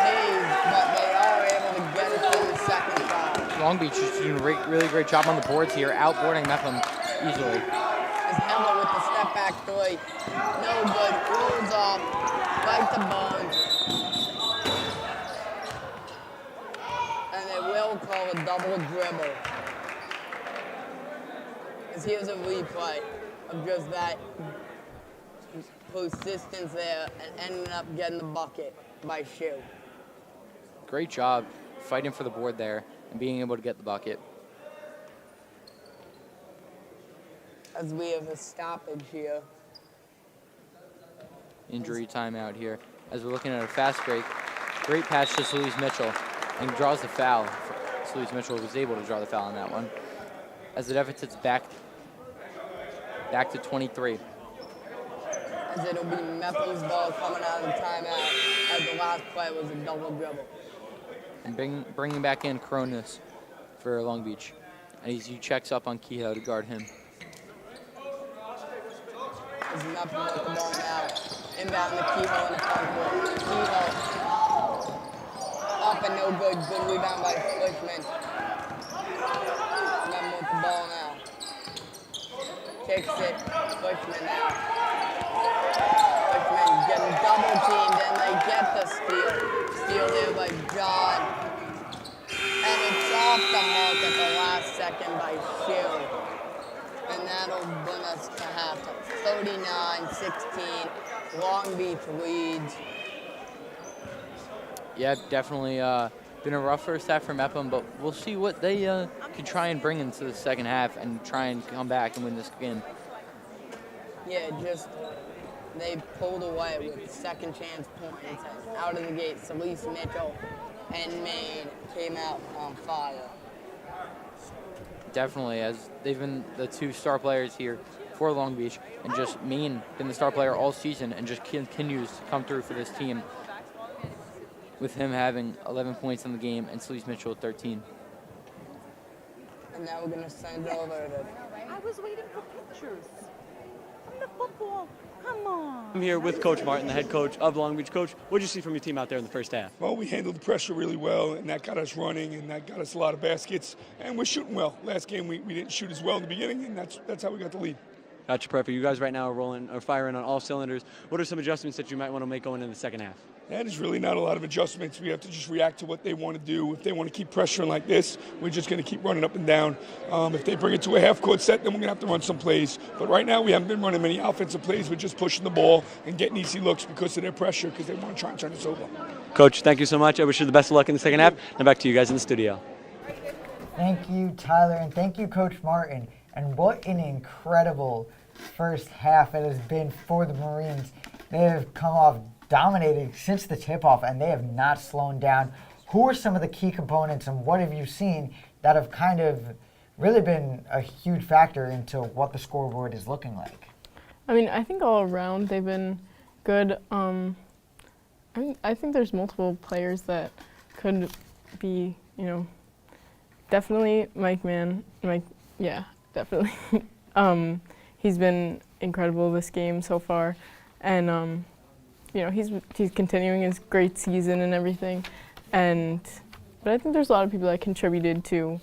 Hayes, but they are able to get it to the second foul. Long Beach is doing a really great job on the boards here, outboarding Mepham easily. As Heller with the step back three. No good. Rolls off. Right to Bones. And they will call a double dribble. As here's a replay of just that persistence there and ending up getting the bucket by Shoe. Great job fighting for the board there and being able to get the bucket. As we have a stoppage here. Injury timeout here. As we're looking at a fast break. Great pass to Solis Mitchell and draws the foul. Solis Mitchell was able to draw the foul on that one. As the deficit's back to 23. As it'll be Mepham's ball coming out of the timeout as the last play was a double dribble. And bringing back in Cronus for Long Beach. And he checks up on Kehoe to guard him. As Mepham with the ball now. Inbound to Kehoe in the front court. Kehoe up and no good. Good rebound by Bushman. Mepham with the ball now. Kicks it. Bushman now. Bushman getting double teamed and they get the steal. Steal there by John. And it's off the mark at the last second by Shue. And that'll bring us to halftime. 39-16. Long Beach leads. Yeah, definitely been a rough first half for Mepham, but we'll see what they can try and bring into the second half and try and come back and win this game. Yeah, just they pulled away with second chance points. And out of the gate, Solis Mitchell and Maine came out on fire. Definitely, as they've been the two star players here for Long Beach, and just Maine been the star player all season and just continues to come through for this team with him having 11 points in the game and Solis Mitchell with 13. And now we're going to send it over to... I was waiting for pictures from the football. Come on. I'm here with Coach Martin, the head coach of Long Beach. Coach, what did you see from your team out there in the first half? Well, we handled the pressure really well, and that got us running, and that got us a lot of baskets, and we're shooting well. Last game, we didn't shoot as well in the beginning, and that's how we got the lead. Gotcha, perfect. You guys right now are firing on all cylinders. What are some adjustments that you might want to make going into the second half? There's really not a lot of adjustments. We have to just react to what they want to do. If they want to keep pressuring like this, we're just going to keep running up and down. If they bring it to a half-court set, then we're going to have to run some plays. But right now, we haven't been running many offensive plays. We're just pushing the ball and getting easy looks because of their pressure, because they want to try and turn us over. Coach, thank you so much. I wish you the best of luck in the second half. Now back to you guys in the studio. Thank you, Tyler, and thank you, Coach Martin. And what an incredible first half it has been for the Marines. They have come off dominating since the tip-off, and they have not slowed down. who are some of the key components and what have you seen that have kind of really been a huge factor into what the scoreboard is looking like? I mean, I think all around they've been good. I think there's multiple players that could be, definitely yeah, definitely. He's been incredible this game so far, and he's continuing his great season and everything. But I think there's a lot of people that contributed to,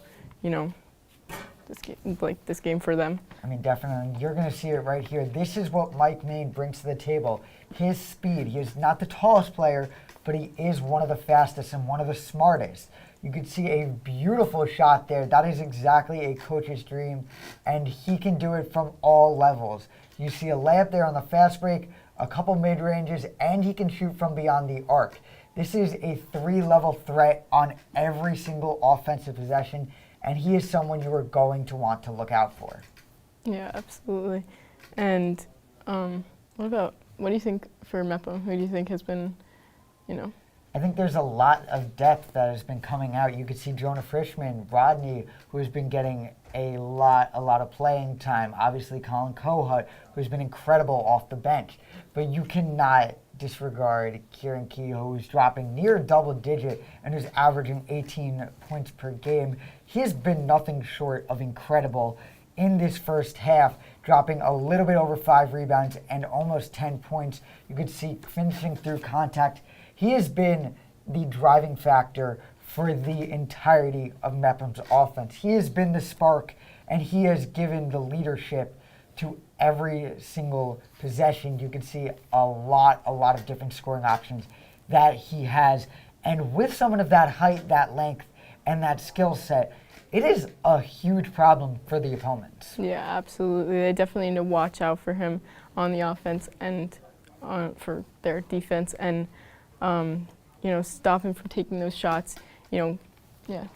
this game for them. I mean, definitely. You're going to see it right here. This is what Mike Main brings to the table. His speed. He is not the tallest player, but he is one of the fastest and one of the smartest. You could see a beautiful shot there. That is exactly a coach's dream, and he can do it from all levels. You see a layup there on the fast break, a couple mid-ranges, and he can shoot from beyond the arc. This is a 3-level threat on every single offensive possession, and he is someone you are going to want to look out for. Yeah, absolutely. And what do you think for Mepham? Who do you think has been, I think there's a lot of depth that has been coming out. You could see Jonah Frischman, Rodney, who has been getting a lot of playing time. Obviously, Colin Kohut, who's been incredible off the bench. But you cannot disregard Kieran Kehoe, who's dropping near double digit and who's averaging 18 points per game. He has been nothing short of incredible in this first half, dropping a little bit over 5 rebounds and almost 10 points. You could see finishing through contact. He has been the driving factor for the entirety of Mepham's offense. He has been the spark, and he has given the leadership to every single possession. You can see a lot of different scoring options that he has. And with someone of that height, that length, and that skill set, it is a huge problem for the opponents. Yeah, absolutely. They definitely need to watch out for him on the offense and for their defense, and stop him from taking those shots. Yeah.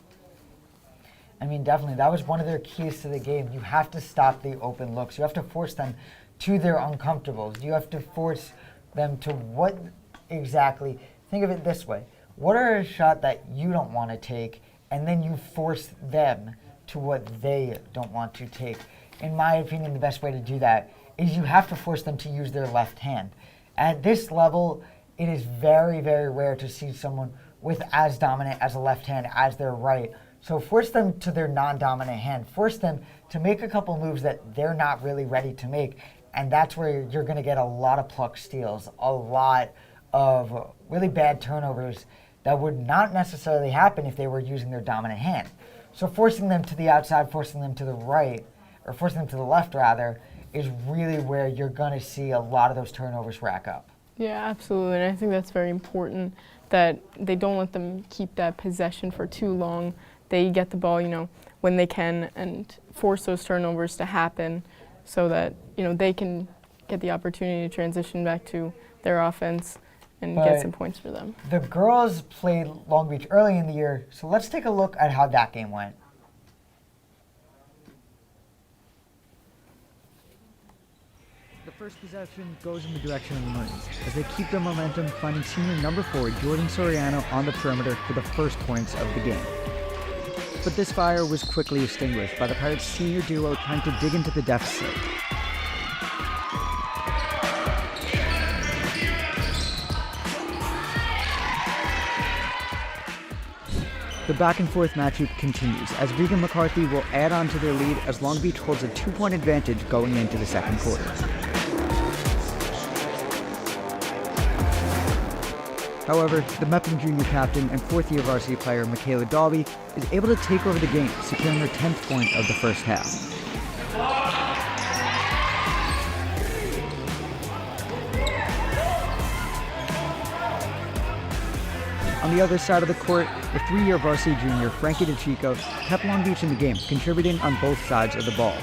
I mean, definitely. That was one of their keys to the game. You have to stop the open looks. You have to force them to their uncomfortables. You have to force them to what exactly? Think of it this way. What are a shot that you don't want to take, and then you force them to what they don't want to take? In my opinion, the best way to do that is you have to force them to use their left hand. At this level, it is very, very rare to see someone with as dominant as a left hand as their right. So force them to their non-dominant hand. Force them to make a couple moves that they're not really ready to make. And that's where you're going to get a lot of pluck steals, a lot of really bad turnovers that would not necessarily happen if they were using their dominant hand. So forcing them to the outside, forcing them to the right, or forcing them to the left rather, is really where you're going to see a lot of those turnovers rack up. Yeah, absolutely. And I think that's very important that they don't let them keep that possession for too long. They get the ball, when they can, and force those turnovers to happen so that, they can get the opportunity to transition back to their offense and get some points for them. The girls played Long Beach early in the year, so let's take a look at how that game went. The first possession goes in the direction of the Marines as they keep their momentum, finding senior number 4 Jordan Soriano on the perimeter for the first points of the game. But this fire was quickly extinguished by the Pirates' senior duo trying to dig into the deficit. The back-and-forth matchup continues as Regan McCarthy will add on to their lead as Long Beach holds a 2-point advantage going into the second quarter. However, the Mepham junior captain and fourth-year varsity player Michaela Dalby is able to take over the game, securing her 10th point of the first half. On the other side of the court, the 3-year varsity junior Frankie DeChico kept Long Beach in the game, contributing on both sides of the ball.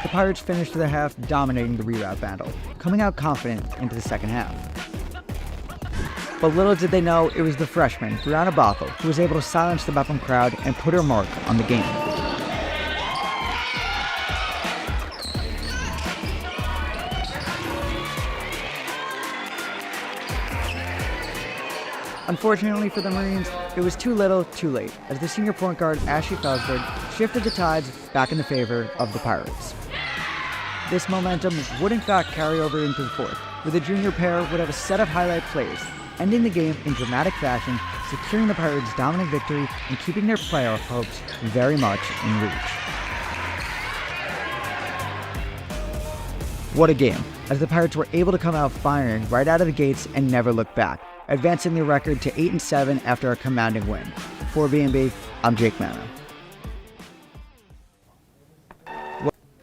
The Pirates finished the half dominating the reroute battle, coming out confident into the second half. But little did they know it was the freshman, Brianna Bothell, who was able to silence the Mepham crowd and put her mark on the game. Unfortunately for the Marines, it was too little, too late, as the senior point guard Ashley Felsberg shifted the tides back in the favor of the Pirates. This momentum would in fact carry over into the fourth, where the junior pair would have a set of highlight plays, ending the game in dramatic fashion, securing the Pirates' dominant victory and keeping their playoff hopes very much in reach. What a game, as the Pirates were able to come out firing right out of the gates and never look back, advancing their record to 8-7 after a commanding win. For BMB, I'm Jake Manna.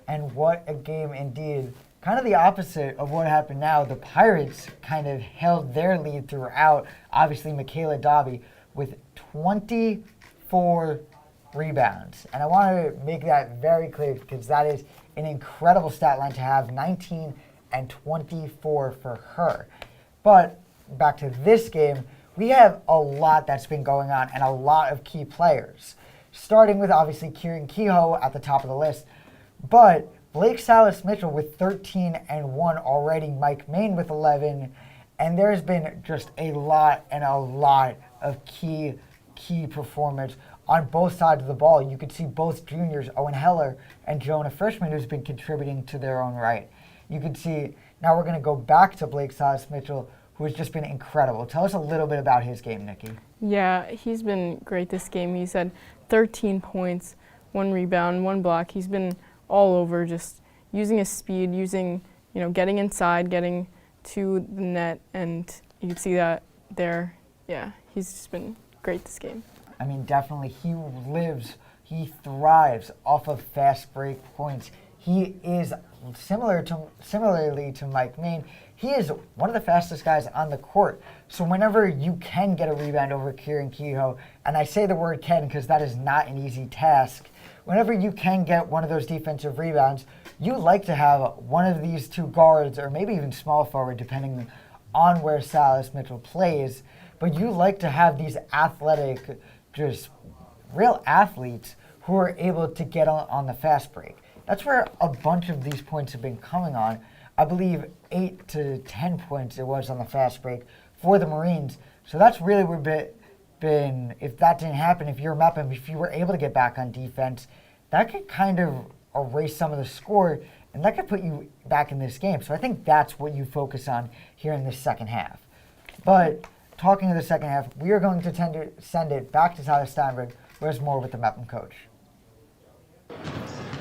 And what a game indeed. Kind of the opposite of what happened now. The Pirates kind of held their lead throughout. Obviously, Michaela Dobby with 24 rebounds. And I want to make that very clear because that is an incredible stat line to have, 19 and 24 for her. But back to this game, we have a lot that's been going on and a lot of key players. Starting with obviously Kieran Kehoe at the top of the list. But Blake Salas Mitchell with 13 and 1 already, Mike Main with 11, and there's been just a lot of key performance on both sides of the ball. You could see both juniors, Owen Heller and Jonah Frischman, who's been contributing to their own right. You could see, now we're going to go back to Blake Salas Mitchell, who has just been incredible. Tell us a little bit about his game, Nikki. Yeah, he's been great this game. He's had 13 points, 1 rebound, 1 block. He's been all over, just using his speed, getting inside, getting to the net, and you can see that there. Yeah, he's just been great this game. I mean, definitely, he thrives off of fast break points. He is similarly to Mike Main. He is one of the fastest guys on the court. So whenever you can get a rebound over Kieran Kehoe, and I say the word can because that is not an easy task, whenever you can get one of those defensive rebounds, you like to have one of these two guards, or maybe even small forward, depending on where Salas Mitchell plays, but you like to have these athletic, just real athletes who are able to get on the fast break. That's where a bunch of these points have been coming on. I believe 8 to 10 points it was on the fast break for the Marines. So that's really been, if that didn't happen, if you're Mepham, if you were able to get back on defense, that could kind of erase some of the score, and that could put you back in this game. So I think that's what you focus on here in this second half. But talking of the second half, we are going to send it back to Tyler Steinberg, where's more with the Mepham coach.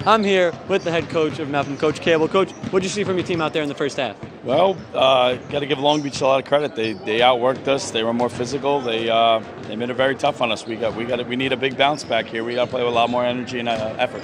I'm here with the head coach of Mepham, Coach Cable. Coach, what did you see from your team out there in the first half? Well, got to give Long Beach a lot of credit. They outworked us. They were more physical. They made it very tough on us. We need a big bounce back here. We got to play with a lot more energy and effort.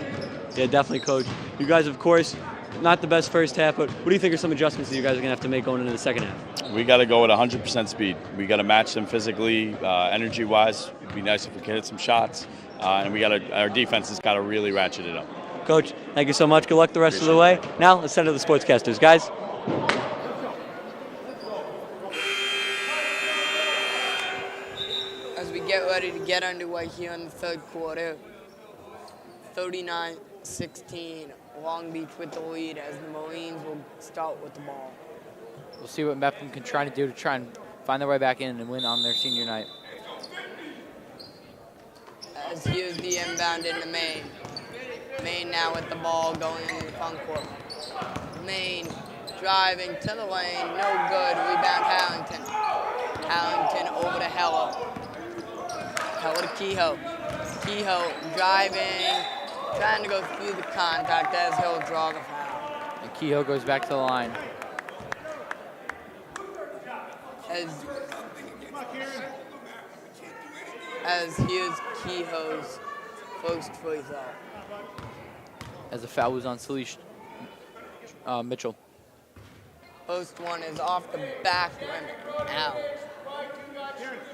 Yeah, definitely, Coach. You guys, of course, not the best first half, but what do you think are some adjustments that you guys are going to have to make going into the second half? We got to go at 100% speed. We got to match them physically, energy-wise. It'd be nice if we could hit some shots, and our defense has got to really ratchet it up. Coach, thank you so much. Good luck the rest of the way. Now, let's send to the sportscasters. Guys. As we get ready to get underway here in the third quarter, 39-16, Long Beach with the lead as the Marines will start with the ball. We'll see what Mepham can try to do to try and find their way back in and win on their senior night. As here's the inbound into Maine. Maine now with the ball going into the front court. Maine driving to the lane, no good. Rebound Harrington. Harrington over to Heller. Heller to Kehoe. Kehoe driving, trying to go through the contact as he'll draw the foul. And Kehoe goes back to the line. As here's Kehoe's first free throw. As the foul was on Salish Mitchell. First one is off the back rim, out.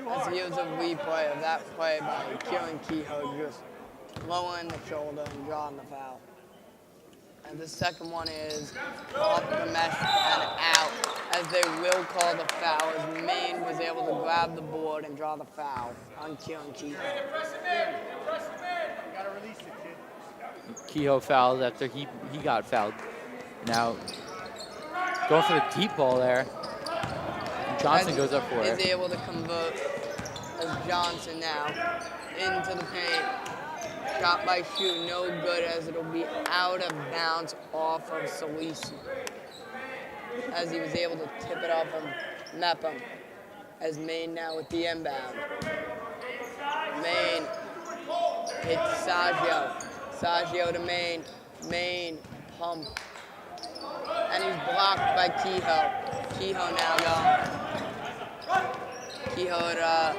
As here's a replay of that play by Kieran Kehoe, just lowering the shoulder and drawing the foul. And the second one is off the mesh and out, as they will call the foul, as Maine was able to grab the board and draw the foul on Kieran Kehoe. Kehoe fouled after he got fouled. Now, going for the deep ball there. Johnson goes up for it. Is able to convert As Johnson now into the paint. Shot by Shu, no good as it'll be out of bounds off of Solis. As he was able to tip it off of Mepham. As Maine now with the inbound. Maine hits Saggio. Saggio to Maine. Maine pump. And he's blocked by Kehoe. Kehoe now going. Kehoe at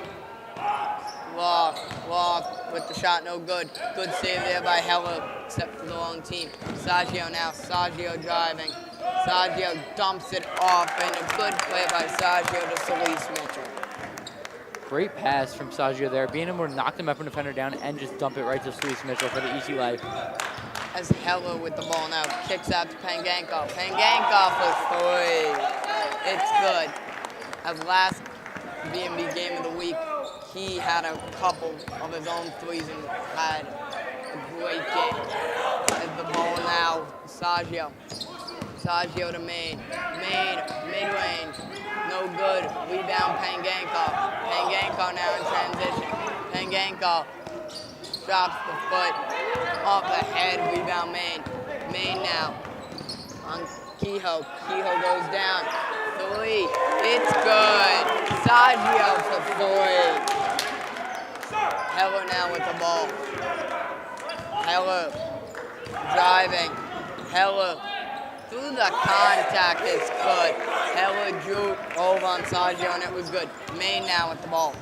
Loft with the shot, no good. Good save there by Heller, except for the long team. Saggio now, Saggio driving. Saggio dumps it off, and a good play by Saggio to Solis Mitchell. Great pass from Saggio there, being able to knock the Mepham defender down and just dump it right to Solis Mitchell for the easy life. As Heller with the ball now, kicks out to Pangankov. Pangankov with 3. It's good. As last BMB game of the week, he had a couple of his own threes and had a great game. As the ball now, Saggio. Saggio to Maine. Maine, mid-range, no good. Rebound, Pangankov. Pangankov now in transition. Pangankov drops the foot, off the head, rebound Maine. Maine now on Kehoe. Kehoe goes down. 3, it's good. Saggio for 3. Heller now with the ball. Heller driving. Heller through the contact, it's good. Heller drew over on Saggio and it was good. Maine now with the ball.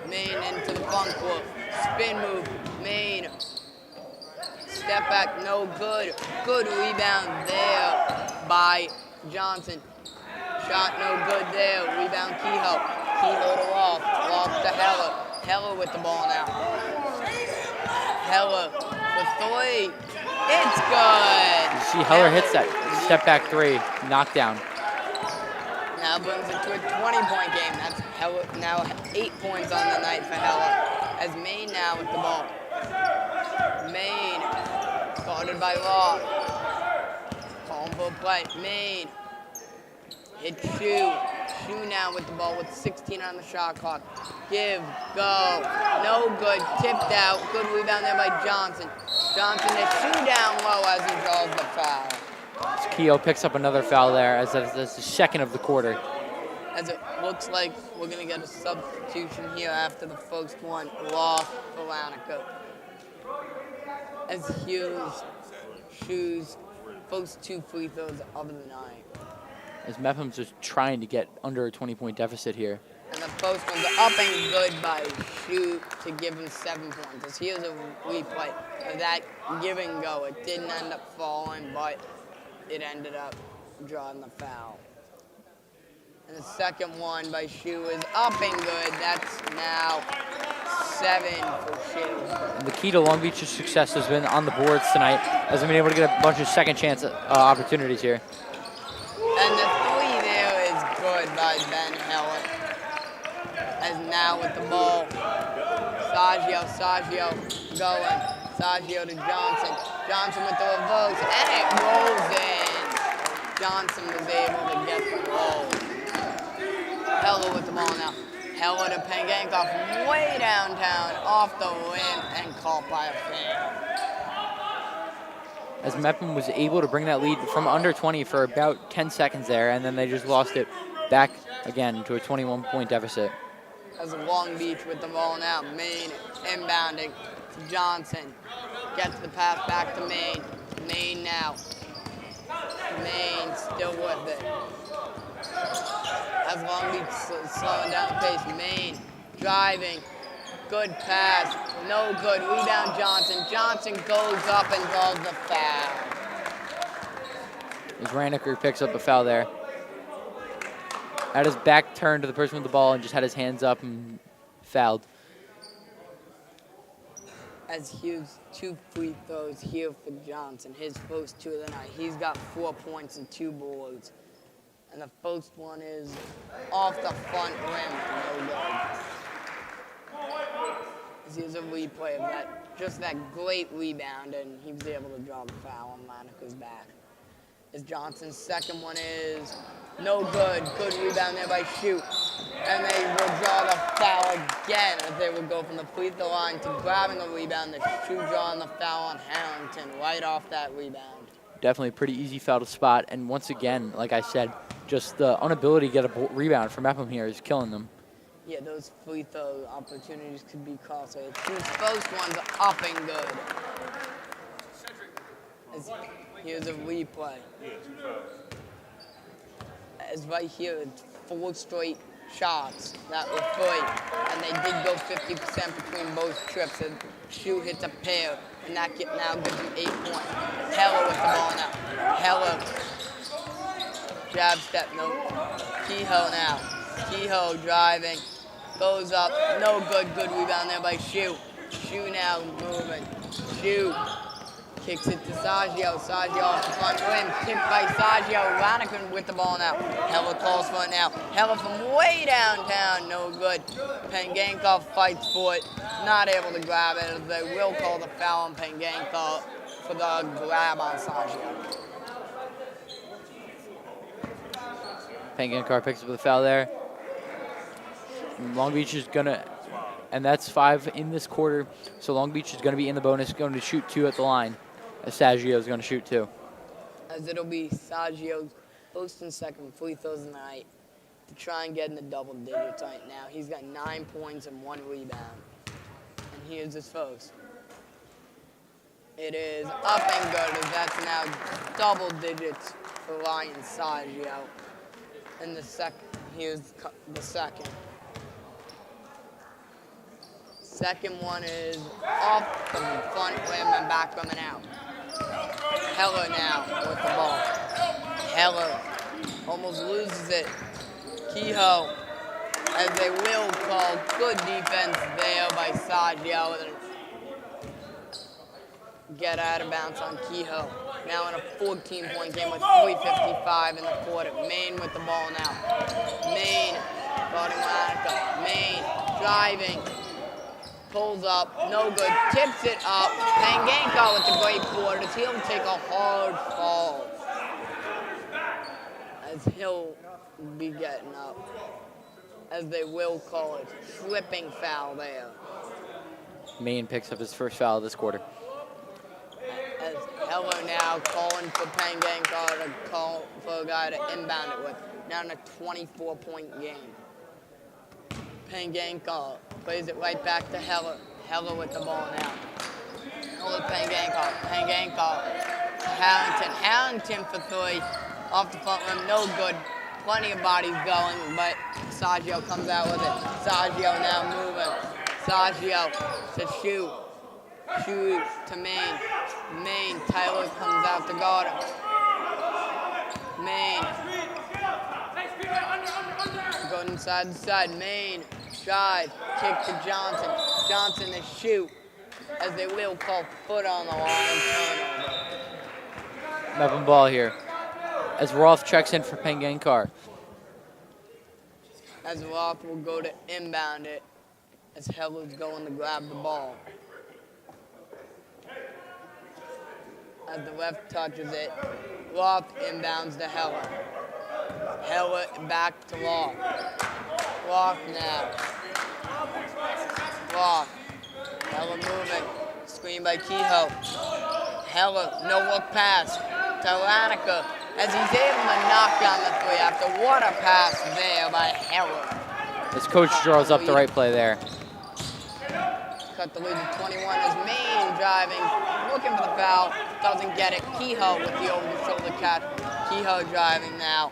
Maine into the front court. Spin move. Maine. Step back, no good. Good rebound there by Johnson. Shot no good there. Rebound Kehoe. Kehoe to Loft. Loft to Heller. Heller with the ball now. Heller for 3. It's good. You see Heller hits that step back 3, knockdown. Now brings it to a 20-point game. That's Heller, now 8 points on the night for Heller. As Maine now with the ball. Maine, guarded by Law. Calling for a play. Maine. Hit Shu. Shu now with the ball with 16 on the shot clock. Give, go. No good. Tipped out. Good rebound there by Johnson. Johnson hits Shu down low as he draws the foul. Kehoe picks up another foul there as that's the second of the quarter. As it looks like we're going to get a substitution here after the first one. Lost for Lanica. As Hughes shoots first 2 free throws of the night. As Mepham's just trying to get under a 20-point deficit here. And the first one's up and good by Shu to give him 7 points. As here's a replay of that give and go. It didn't end up falling, but it ended up drawing the foul. And the second one by Shu is up and good. That's now 7 for Shu. And the key to Long Beach's success has been on the boards tonight, as they've been able to get a bunch of second chance opportunities here. And the 3 there is good by Ben Heller. As now with the ball, Saggio going. Saggio to Johnson. Johnson with the reverse, and it rolls in. Johnson was able to get the roll. Heller with the ball now. Heller to Pangankov way downtown, off the rim, and caught by a fan. As Mepham was able to bring that lead from under 20 for about 10 seconds there, and then they just lost it back again to a 21-point deficit. As Long Beach with the ball now, Maine inbounding to Johnson. Gets the pass back to Maine. Maine now. Maine still with it. As Long Beach slowing down the pace, Maine driving. Good pass, no good. Rebound Johnson. Johnson goes up and draws the foul. As Raniker picks up a foul there. Had his back turned to the person with the ball and just had his hands up and fouled. As Hughes, 2 free throws here for Johnson. His first 2 of the night. He's got 4 points and 2 boards. And the first one is off the front rim, no good. Here's a replay of that, just that great rebound, and he was able to draw the foul on Lanica's back. As Johnson's second one is no good. Good rebound there by Shu. And they will draw the foul again as they will go from the free throw line to grabbing a rebound. The shoe drawing the foul on Harrington right off that rebound. Definitely a pretty easy foul to spot. And once again, like I said, just the inability to get a rebound from Ephraim here is killing them. Yeah, those free throw opportunities could be costly. These first ones are up and good. Here's a replay. As right here, it's 4 straight shots that were free, and they did go 50% between both trips. The shoe hits a pair, and that now gives them 8 points. Heller with the ball now. Heller, jab step, no. Kehoe now. Kehoe driving, goes up, no good. Good rebound there by Shoe. Shoe now moving. Shoe kicks it to Saggio. Saggio off the front rim. Tipped by Saggio. Ranakin with the ball now. Heller calls for it now. Heller from way downtown. No good. Pangankov fights for it. Not able to grab it. They will call the foul on Pangankov for the grab on Saggio. Pangankov picks up the foul there. And Long Beach is going to, and that's 5 in this quarter. So Long Beach is going to be in the bonus, going to shoot 2 at the line. Saggio is going to shoot 2. As it'll be Saggio's first and second free throws in the night to try and get in the double digits right now. He's got 9 points and 1 rebound. And here's his first. It is up and good as that's now double digits for Ryan Saggio. And the second, here's the second. Second one is off the front rim and back rim and out. Heller now with the ball. Heller almost loses it. Kehoe, as they will call good defense there by Saggio. Get out of bounds on Kehoe. Now in a 14-point game with 3:55 in the quarter. Maine with the ball now. Maine guarding Monica. Maine driving. Pulls up, no good, tips it up. Pangankov with the great quarters. He'll take a hard fall as he'll be getting up, as they will call it. Slipping foul there. Maine picks up his first foul of this quarter. As Heller now calling for Pangankov to call for a guy to inbound it with. Now in a 24-point game. Pangankov plays it right back to Heller. Heller with the ball now. Heller Pangankov. Pangankov. Harrington. Harrington for 3. Off the front rim. No good. Plenty of bodies going, but Saggio comes out with it. Saggio now moving. Saggio to shoot. Shoot to Maine. Maine. Tyler comes out to guard him. Maine. Going inside the side. Maine. Drive. Kick to Johnson. Johnson to shoot. As they will call foot on the line. Turnover. Melvin ball here. As Roth checks in for Pangankov. As Roth will go to inbound it. As Heller's going to grab the ball. As the ref touches it, Roth inbounds to Heller. Heller back to Roth. Roth now. Roth. Heller moving. Screen by Kehoe. Heller, no look pass. Taranica, as he's able to knock down the 3 after what a pass there by Heller. His coach draws up the right play there. Cut the lead to 21 as Maine driving, looking for the foul, doesn't get it. Kehoe with the over-the-shoulder catch. Kehoe driving now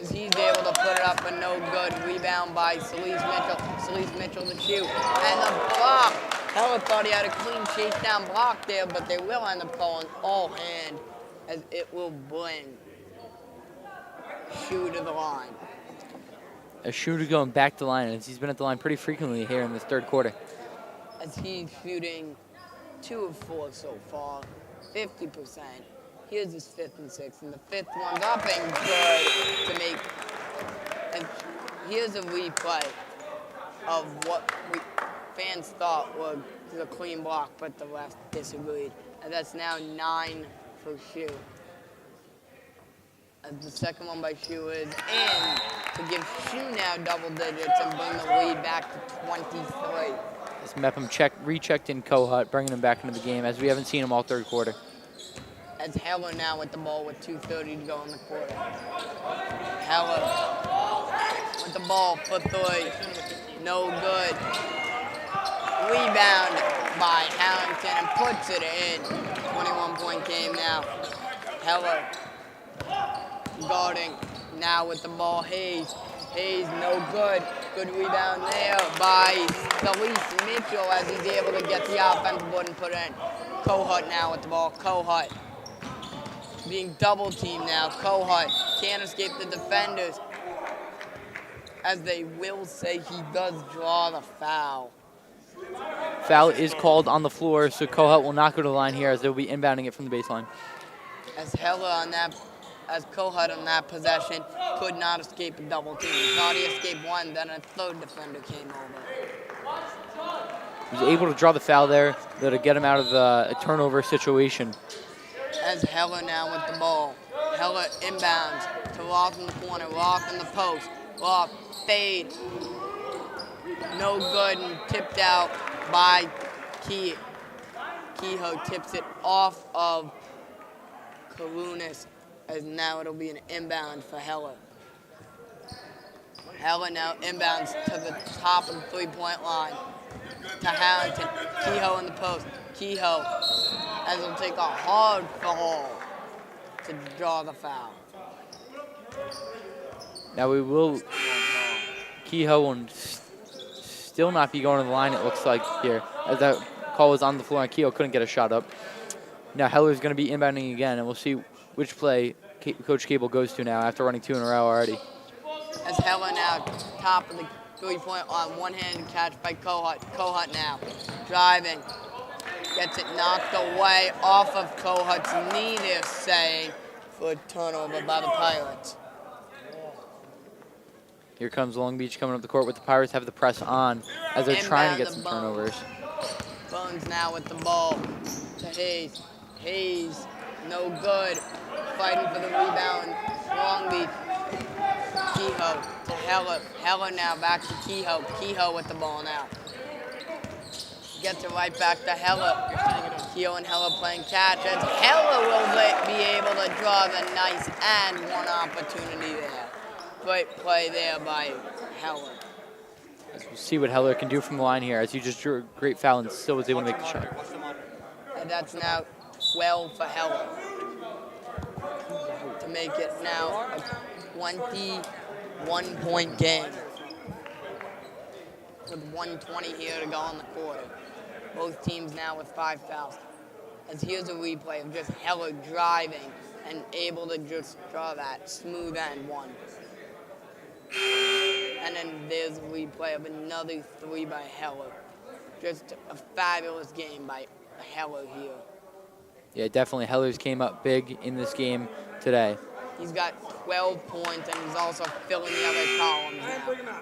as he's able to put it up, but no good. Rebound by Celise Mitchell. Celise Mitchell to shoot. And the block. Heller thought he had a clean chase down block there, but they will end up calling all hand as it will bring Shoe to the line. A shooter going back to the line, as he's been at the line pretty frequently here in this third quarter. As he's shooting 2 of 4 so far, 50%. Here's his 5th and 6th, and the 5th one's up and good to make. And here's a replay of what fans thought was a clean block, but the ref disagreed. And that's now 9 for Shoe. As the second one by Shu is in to give Shu now double digits and bring the lead back to 23. As Mepham rechecked in Kohut, bringing him back into the game, as we haven't seen him all third quarter. As Heller now with the ball with 2:30 to go in the quarter. Heller with the ball for three. No good. Rebound by Harrington and puts it in. 21-point game now. Heller guarding now with the ball. Hayes. Hayes, no good. Good rebound there by Delise Mitchell as he's able to get the offensive board and put it in. Kohut now with the ball. Kohut being double teamed now. Kohut can't escape the defenders, as they will say he does draw the foul. Foul is called on the floor, so Kohut will not go to the line here as they'll be inbounding it from the baseline. As Kohut on that possession could not escape a double team. He thought he escaped one, then a third defender came over. He was able to draw the foul there to get him out of a turnover situation. As Heller now with the ball. Heller inbounds to Roth in the corner, Roth in the post. Roth fade. No good and tipped out by Kehoe. Tips it off of Karunas, as now it'll be an inbound for Heller. Heller now inbounds to the top of the three-point line to Harrington. Kehoe in the post. Kehoe, as he'll take a hard fall to draw the foul. Now Kehoe will still not be going to the line, it looks like here, as that call was on the floor and Kehoe couldn't get a shot up. Now Heller's going to be inbounding again, and we'll see which play Coach Cable goes to now after running two in a row already. As Heller now top of the three-point line, one-handed catch by Kohut. Kohut now driving, gets it knocked away off of Kohut's knee, they're saying, for a turnover by the Pirates. Here comes Long Beach coming up the court with the Pirates have the press on as they're trying to get some turnovers. Bones now with the ball to Hayes. Hayes, no good. Fighting for the rebound. Long Beach. Kehoe to Heller. Heller now back to Kehoe. Kehoe with the ball now. Gets it right back to Heller. Kehoe and Heller playing catch. As Heller will be able to draw the nice and one opportunity there. Great play there by Heller. We'll see what Heller can do from the line here as he just drew a great foul and still was able to make the shot. And that's now 12 for Heller. To make it now a 21-point game. With 1:20 here to go in the quarter. Both teams now with 5 fouls. As here's a replay of just Heller driving and able to just draw that smooth end one. And then there's a replay of another three by Heller. Just a fabulous game by Heller here. Yeah, definitely. Heller's came up big in this game today. He's got 12 points, and he's also filling the other columns now.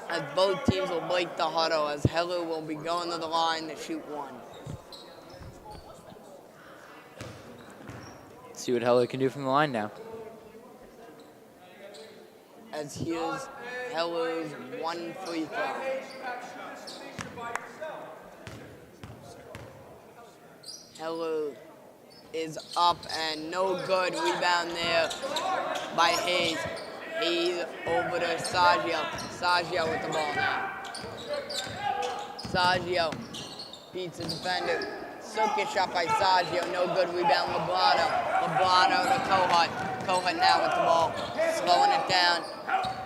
As both teams will break the huddle, as Heller will be going to the line to shoot one. See what Heller can do from the line now. As here's Heller's one free throw. Heller is up and no good. Rebound there by Hayes. Hayes over to Saggio. Saggio with the ball now. Saggio beats the defender. Silky shot by Saggio. No good. Rebound Lebrano. Lebrano to Kohut. Kohut now with the ball. Slowing it down.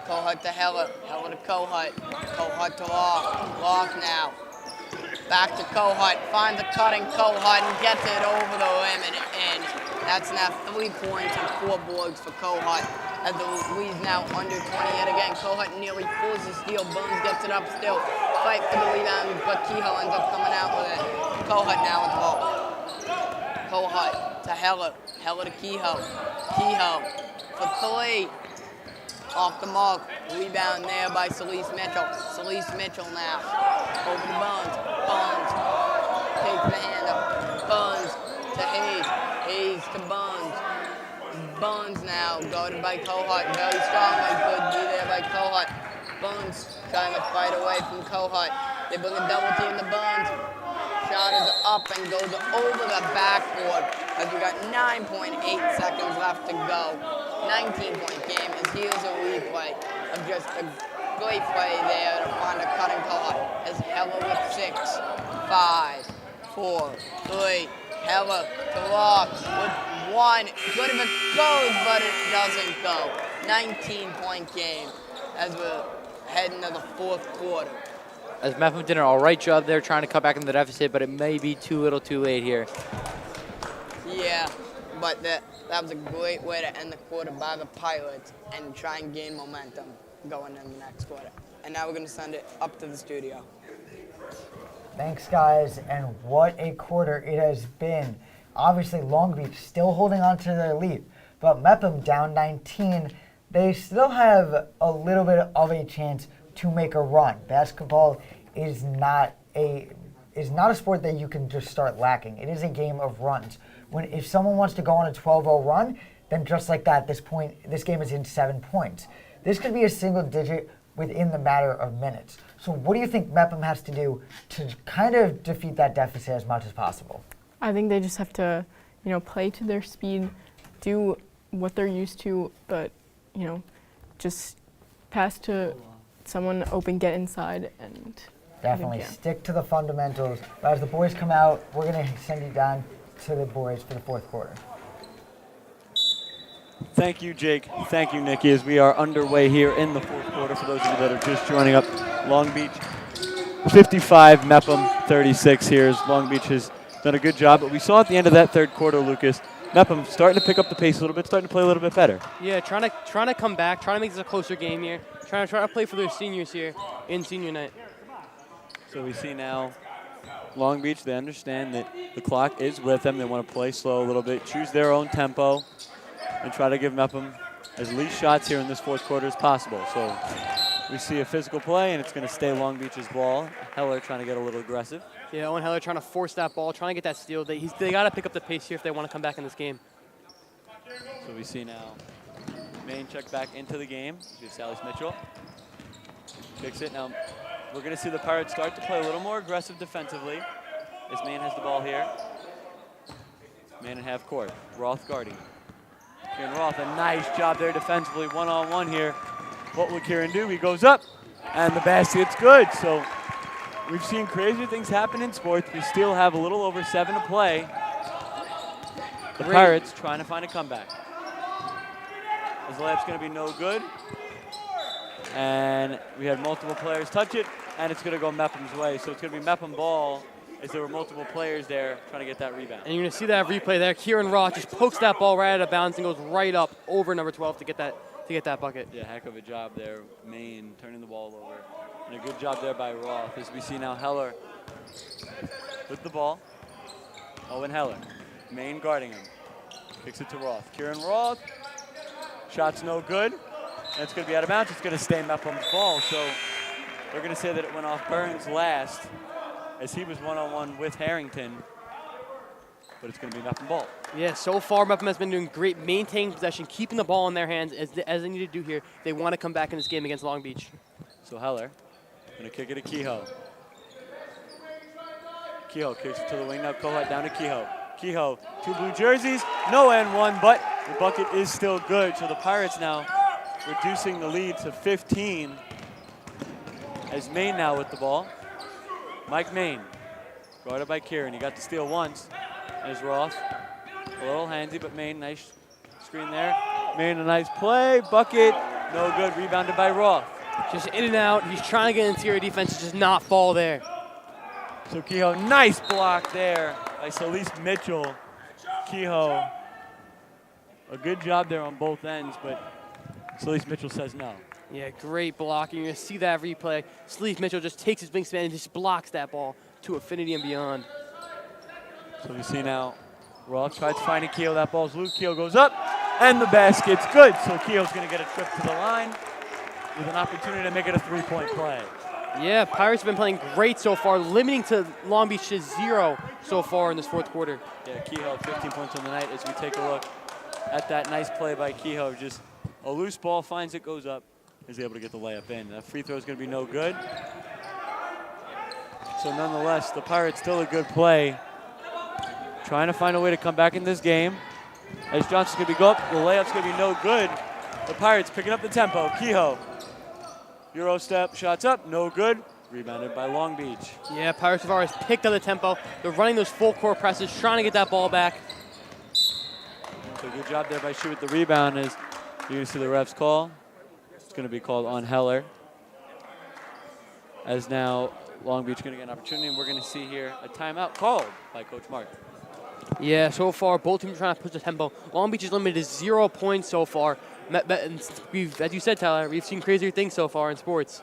Kohut to Heller. Heller to Kohut. Kohut to Roth. Roth now. Back to Kohut. Finds a cutting Kohut and gets it over the rim and in. That's now 3 points and 4 boards for Kohut. As the lead's now under 20 yet again. Kohut nearly pulls the steal. Bones gets it up still. Fight for the rebound, but Kehoe ends up coming out with it. Kohut now with the ball. Kohut to Heller. Heller to Kehoe. Kehoe for 3. Off the mark. Rebound there by Celise Mitchell. Celise Mitchell now. Over to Bones. Bones takes the hand up. Bones to Hayes. Hayes to Bones. Bones now, guarded by Kohut, very strongly, good D there by Kohut. Bones trying to fight away from Kohut. They bring a double team to Bones. Shot is up and goes over the backboard as we got 9.8 seconds left to go. 19-point game as here's a replay of just a great play there to find a cutting Kohut as Heller with 6, 5, 4, 3. Heller to Roth with 1. Good if it goes, but it doesn't go. 19-point game as we're heading to the fourth quarter. As Mepham did an all right job there trying to cut back in the deficit, but it may be too little too late here. Yeah, but that was a great way to end the quarter by the Pirates and try and gain momentum going in the next quarter. And now we're going to send it up to the studio. Thanks, guys, and what a quarter it has been. Obviously, Long Beach still holding on to their lead, but Mepham down 19. They still have a little bit of a chance to make a run. Basketball is not a sport that you can just start lacking. It is a game of runs. If someone wants to go on a 12-0 run, then just like that, this game is in 7 points. This could be a single digit within the matter of minutes. So what do you think Mepham has to do to kind of defeat that deficit as much as possible? I think they just have to, play to their speed, do what they're used to, but, just pass to someone open, get inside, and definitely stick to the fundamentals. But as the boys come out, we're going to send you down to the boys for the fourth quarter. Thank you, Jake. Thank you, Nikki, as we are underway here in the fourth quarter. For those of you that are just joining up, Long Beach 55, Mepham 36 here. As Long Beach has done a good job. But we saw at the end of that third quarter, Lucas, Mepham starting to pick up the pace a little bit, starting to play a little bit better. Yeah, trying to come back, trying to make this a closer game here, trying to play for their seniors here in senior night. So we see now Long Beach, they understand that the clock is with them. They want to play slow a little bit, choose their own tempo, and try to give Mepham as least shots here in this fourth quarter as possible. So we see a physical play, and it's going to stay Long Beach's ball. Heller trying to get a little aggressive. Yeah, Owen Heller trying to force that ball, trying to get that steal. They got to pick up the pace here if they want to come back in this game. So we see now Maine check back into the game. We have Sally Mitchell. Kicks it. Now we're going to see the Pirates start to play a little more aggressive defensively as Maine has the ball here. Maine in half court. Roth guarding. Kieran Roth, a nice job there defensively, one-on-one here. What will Kieran do? He goes up, and the basket's good. So we've seen crazy things happen in sports. We still have a little over 7 to play. The Pirates trying to find a comeback. This layup's going to be no good. And we had multiple players touch it, and it's going to go Mepham's way. So it's going to be Mepham ball as there were multiple players there trying to get that rebound. And you're going to see that replay there. Kieran Roth just pokes that ball right out of bounds and goes right up over number 12 to get that bucket. Yeah, heck of a job there. Maine turning the ball over. And a good job there by Roth as we see now Heller with the ball. Owen Heller. Maine guarding him. Kicks it to Roth. Kieran Roth. Shot's no good. And it's going to be out of bounds. It's going to stay Mepham's ball. So they're going to say that it went off Burns last as he was one-on-one with Harrington. But it's going to be Mepham ball. Yeah, so far Mepham has been doing great maintaining possession, keeping the ball in their hands as they need to do here. They want to come back in this game against Long Beach. So Heller going to kick it to Kehoe. Kehoe kicks it to the wing. Now Kohut down to Kehoe. Kehoe, 2 blue jerseys, no and 1, but the bucket is still good. So the Pirates now reducing the lead to 15 as Maine now with the ball. Mike Maine, guarded by Kieran. He got the steal once. There's Roth. A little handsy, but Maine, nice screen there. Maine, a nice play. Bucket, no good. Rebounded by Roth. Just in and out. He's trying to get interior defense to just not fall there. So Kehoe, nice block there by Solis Mitchell. Kehoe, a good job there on both ends, but Solis Mitchell says no. Yeah, great blocking. You're going to see that replay. Solis Mitchell just takes his wingspan and just blocks that ball to infinity and beyond. So we see now Roth tries to find a Kehoe. That ball's loose. Kehoe goes up, and the basket's good. So Kehoe's going to get a trip to the line with an opportunity to make it a 3-point play. Yeah, Pirates have been playing great so far, limiting to Long Beach to 0 so far in this fourth quarter. Yeah, Kehoe 15 points on the night as we take a look at that nice play by Kehoe. Just a loose ball, finds it, goes up, is able to get the layup in. That free throw is going to be no good. So nonetheless, the Pirates still a good play. Trying to find a way to come back in this game. As Johnson's going to be go up, the layup's going to be no good. The Pirates picking up the tempo. Kehoe, Euro step, shots up, no good. Rebounded by Long Beach. Yeah, Pirates have always picked up the tempo. They're running those full court presses, trying to get that ball back. So good job there by Shu with the rebound. As you're going to see the refs call. It's going to be called on Heller. As now Long Beach going to get an opportunity, and we're going to see here a timeout called by Coach Martin. Yeah, so far both teams are trying to push the tempo. Long Beach is limited to 0 points so far. And as you said, Tyler, we've seen crazier things so far in sports.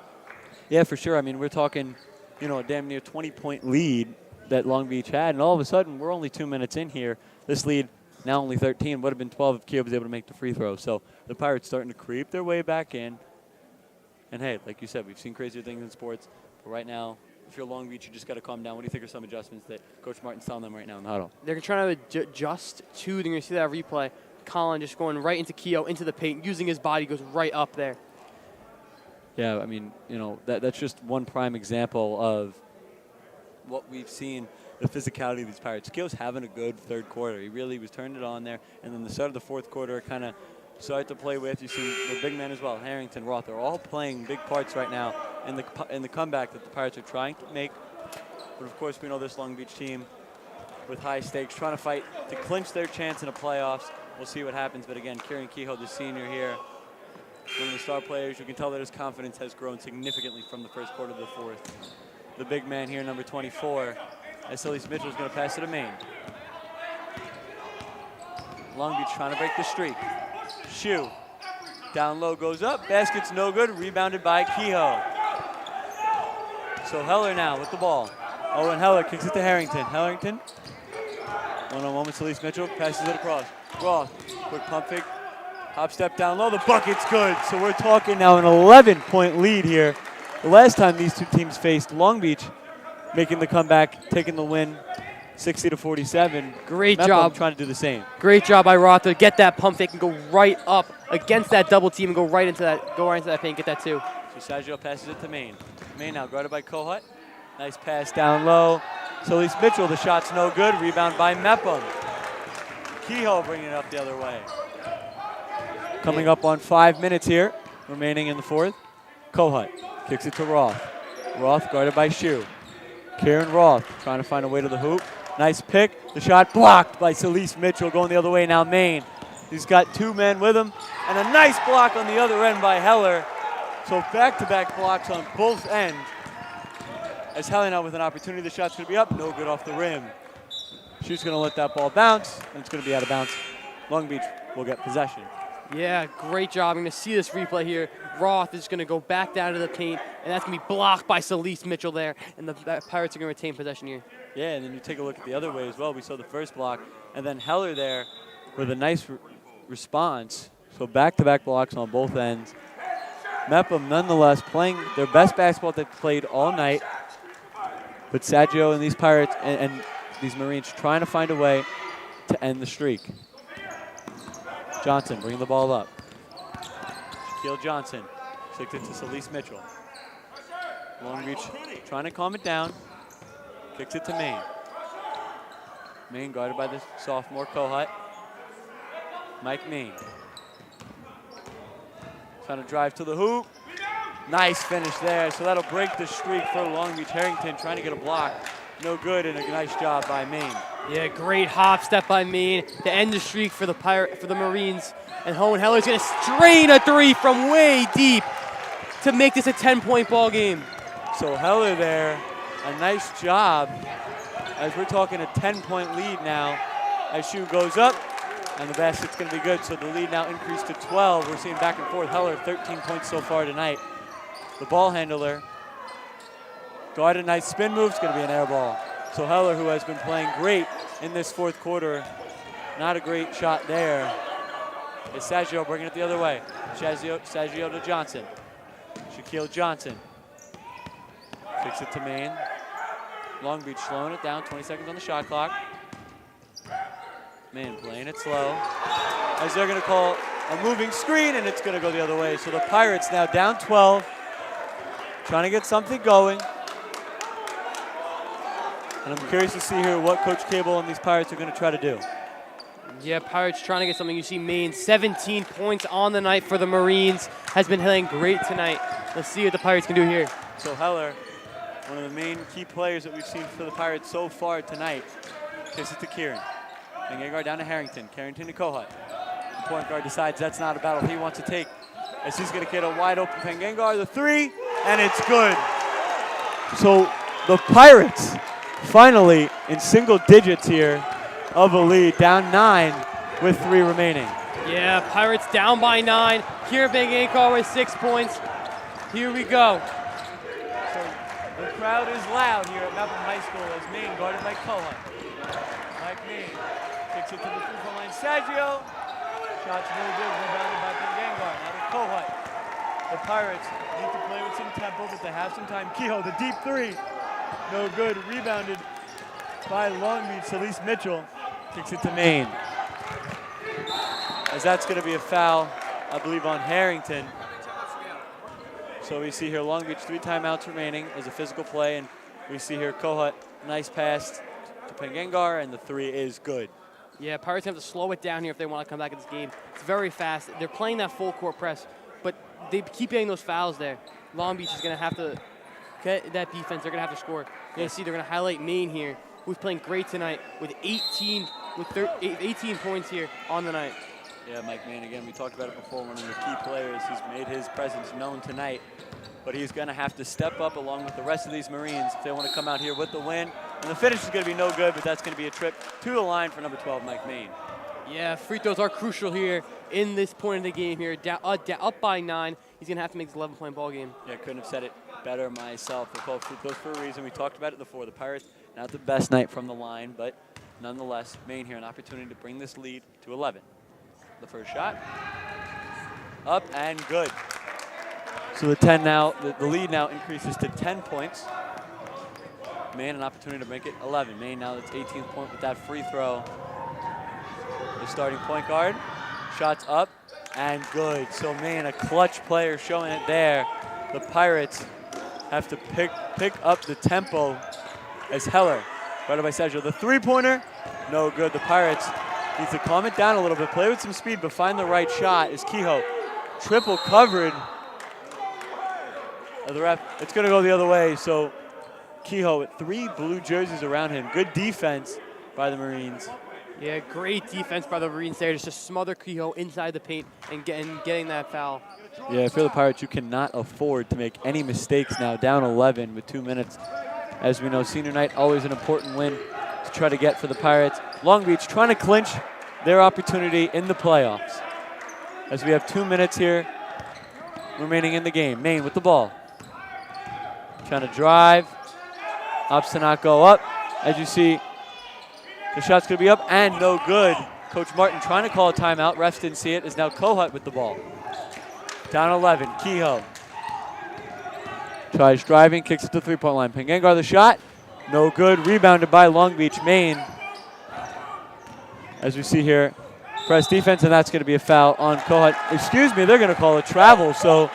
Yeah, for sure. I mean, we're talking, a damn near 20-point lead that Long Beach had, and all of a sudden we're only 2 minutes in here. This lead now only 13. Would have been 12 if Kehoe was able to make the free throw. So the Pirates starting to creep their way back in. And hey, like you said, we've seen crazier things in sports. But right now, if you're Long Beach, you just got to calm down. What do you think are some adjustments that Coach Martin's telling them right now in the huddle? They're trying to adjust to. They're going to see that replay. Colin just going right into Kehoe, into the paint, using his body, goes right up there. Yeah, I mean, that's just one prime example of what we've seen, the physicality of these Pirates. Kehoe's having a good third quarter. He really was turning it on there. And then the start of the fourth quarter kind of started to play with. You see the big men as well, Harrington, Roth. They're all playing big parts right now in the comeback that the Pirates are trying to make. But, of course, we know this Long Beach team with high stakes, trying to fight to clinch their chance in the playoffs. We'll see what happens. But, again, Kieran Kehoe, the senior here, one of the star players. You can tell that his confidence has grown significantly from the first quarter to the fourth. The big man here, number 24, as Elise Mitchell is going to pass it to Maine. Long Beach trying to break the streak. Shu, down low, goes up. Basket's no good. Rebounded by Kehoe. So Heller now with the ball. Owen Heller kicks it to Harrington. Harrington, one-on-one with Elise Mitchell, passes it across. Roth, quick pump fake. Hop step down low, the bucket's good. So we're talking now an 11-point lead here. The last time these two teams faced, Long Beach making the comeback, taking the win, 60-47. Great Mepham job. trying to do the same. Great job by Roth to get that pump fake and go right up against that double team and go right into that paint, get that too. So Sergio passes it to Maine. Maine now guarded by Kohut. Nice pass down low. So Elise Mitchell, the shot's no good. Rebound by Mepham. Kehoe bringing it up the other way. Coming up on 5 minutes here, remaining in the fourth. Kohut kicks it to Roth. Roth guarded by Shu. Kieran Roth trying to find a way to the hoop. Nice pick. The shot blocked by Celeste Mitchell. Going the other way now, Maine. He's got two men with him. And a nice block on the other end by Heller. So back-to-back blocks on both ends. As Heller now with an opportunity. The shot's going to be up. No good off the rim. She's going to let that ball bounce. And it's going to be out of bounds. Long Beach will get possession. Yeah, great job. I'm going to see this replay here. Roth is going to go back down to the paint, and that's going to be blocked by Celeste Mitchell there, and the Pirates are going to retain possession here. Yeah, and then you take a look at the other way as well. We saw the first block, and then Heller there with a nice response. So back-to-back blocks on both ends. Mepham, nonetheless, playing their best basketball they've played all night. But Sergio and these Pirates and these Marines trying to find a way to end the streak. Johnson bringing the ball up. Shaquille Johnson kicks it to Celeste Mitchell. Long Beach trying to calm it down. Kicks it to Maine. Maine guarded by the sophomore Kohut. Mike Maine. Trying to drive to the hoop. Nice finish there. So that'll break the streak for Long Beach. Harrington trying to get a block. No good, and a nice job by Maine. Yeah, great hop step by Maine to end the streak for the Marines. And Owen Heller's going to strain a three from way deep to make this a 10-point ball game. So Heller there, a nice job. As we're talking a 10-point lead now. As Shu goes up, and the basket's going to be good. So the lead now increased to 12. We're seeing back and forth. Heller 13 points so far tonight. The ball handler guarded, nice spin move. It's going to be an air ball. So Heller, who has been playing great in this fourth quarter, not a great shot there. It's Sergio bringing it the other way. Sergio to Johnson. Shaquille Johnson. Kicks it to Maine. Long Beach slowing it down. 20 seconds on the shot clock. Maine playing it slow. as they're going to call a moving screen, and it's going to go the other way. So the Pirates now down 12, trying to get something going. And I'm curious to see here what Coach Cable and these Pirates are going to try to do. Yeah, Pirates trying to get something. You see Maine, 17 points on the night for the Marines. Has been hitting great tonight. Let's see what the Pirates can do here. So Heller, one of the main key players that we've seen for the Pirates so far tonight, kicks it to Kieran. Gengar down to Harrington. Carrington to Kohut. The point guard decides that's not a battle he wants to take, as he's going to get a wide open Pengengar, the three, and it's good. So the Pirates finally in single digits here of a lead, down 9 with 3 remaining. Yeah, Pirates down by 9. Here Pengengar with 6 points. Here we go. So the crowd is loud here at Malcolm High School as Maine guarded by Kohut. Mike Maine kicks it to the free-throw line. Saggio. Shots really good, rebounded by Pengengar. Now to Kohut. The Pirates need to play with some tempo, but they have some time. Kehoe, the deep three. No good. Rebounded by Long Beach. Celeste Mitchell kicks it to Maine. As that's going to be a foul, I believe, on Harrington. So we see here Long Beach 3 timeouts remaining as a physical play, and we see here Kohut, nice pass to Pengengar, and the 3 is good. Yeah, Pirates have to slow it down here if they want to come back in this game. It's very fast. They're playing that full court press, but they keep getting those fouls there. Long Beach is going to have to get that defense. They're going to have to score. You're going to see they're going to highlight Maine here, who's playing great tonight with 18 points here on the night. Yeah, Mike Maine, again, we talked about it before, one of the key players. He's made his presence known tonight, but he's going to have to step up along with the rest of these Marines if they want to come out here with the win. And the finish is going to be no good, but that's going to be a trip to the line for number 12, Mike Maine. Yeah, free throws are crucial here in this point of the game here. Up by 9. He's going to have to make this 11-point ball game. Yeah, couldn't have said it better myself. They called free throws for a reason. We talked about it before. The Pirates, not the best night from the line, but nonetheless, Maine here, an opportunity to bring this lead to 11. The first shot, up and good. So the lead now increases to 10 points. Maine an opportunity to make it 11. Maine now it's 18th point with that free throw. The starting point guard, shots up and good. So Maine, a clutch player showing it there. The Pirates have to pick up the tempo as Heller, guarded by Sergio. The three-pointer, no good. The Pirates needs to calm it down a little bit, play with some speed, but find the right shot is Kehoe. Triple covered. The ref, it's going to go the other way. So Kehoe with 3 blue jerseys around him. Good defense by the Marines. Yeah, great defense by the Marines there. Just to smother Kehoe inside the paint and getting that foul. Yeah, if you're the Pirates, you cannot afford to make any mistakes now. Down 11 with 2 minutes. As we know, senior night, always an important win to try to get for the Pirates. Long Beach trying to clinch their opportunity in the playoffs. As we have 2 minutes here remaining in the game. Maine with the ball. Trying to drive. Opts to not go up. As you see, the shot's going to be up and no good. Coach Martin trying to call a timeout. Refs didn't see it. Is now Kohut with the ball. Down 11. Kehoe. Tries driving, kicks it to the three-point line. Pengengar the shot. No good. Rebounded by Long Beach. Maine. As we see here, press defense, and that's going to be a foul on Kohut. Excuse me, they're going to call a travel. So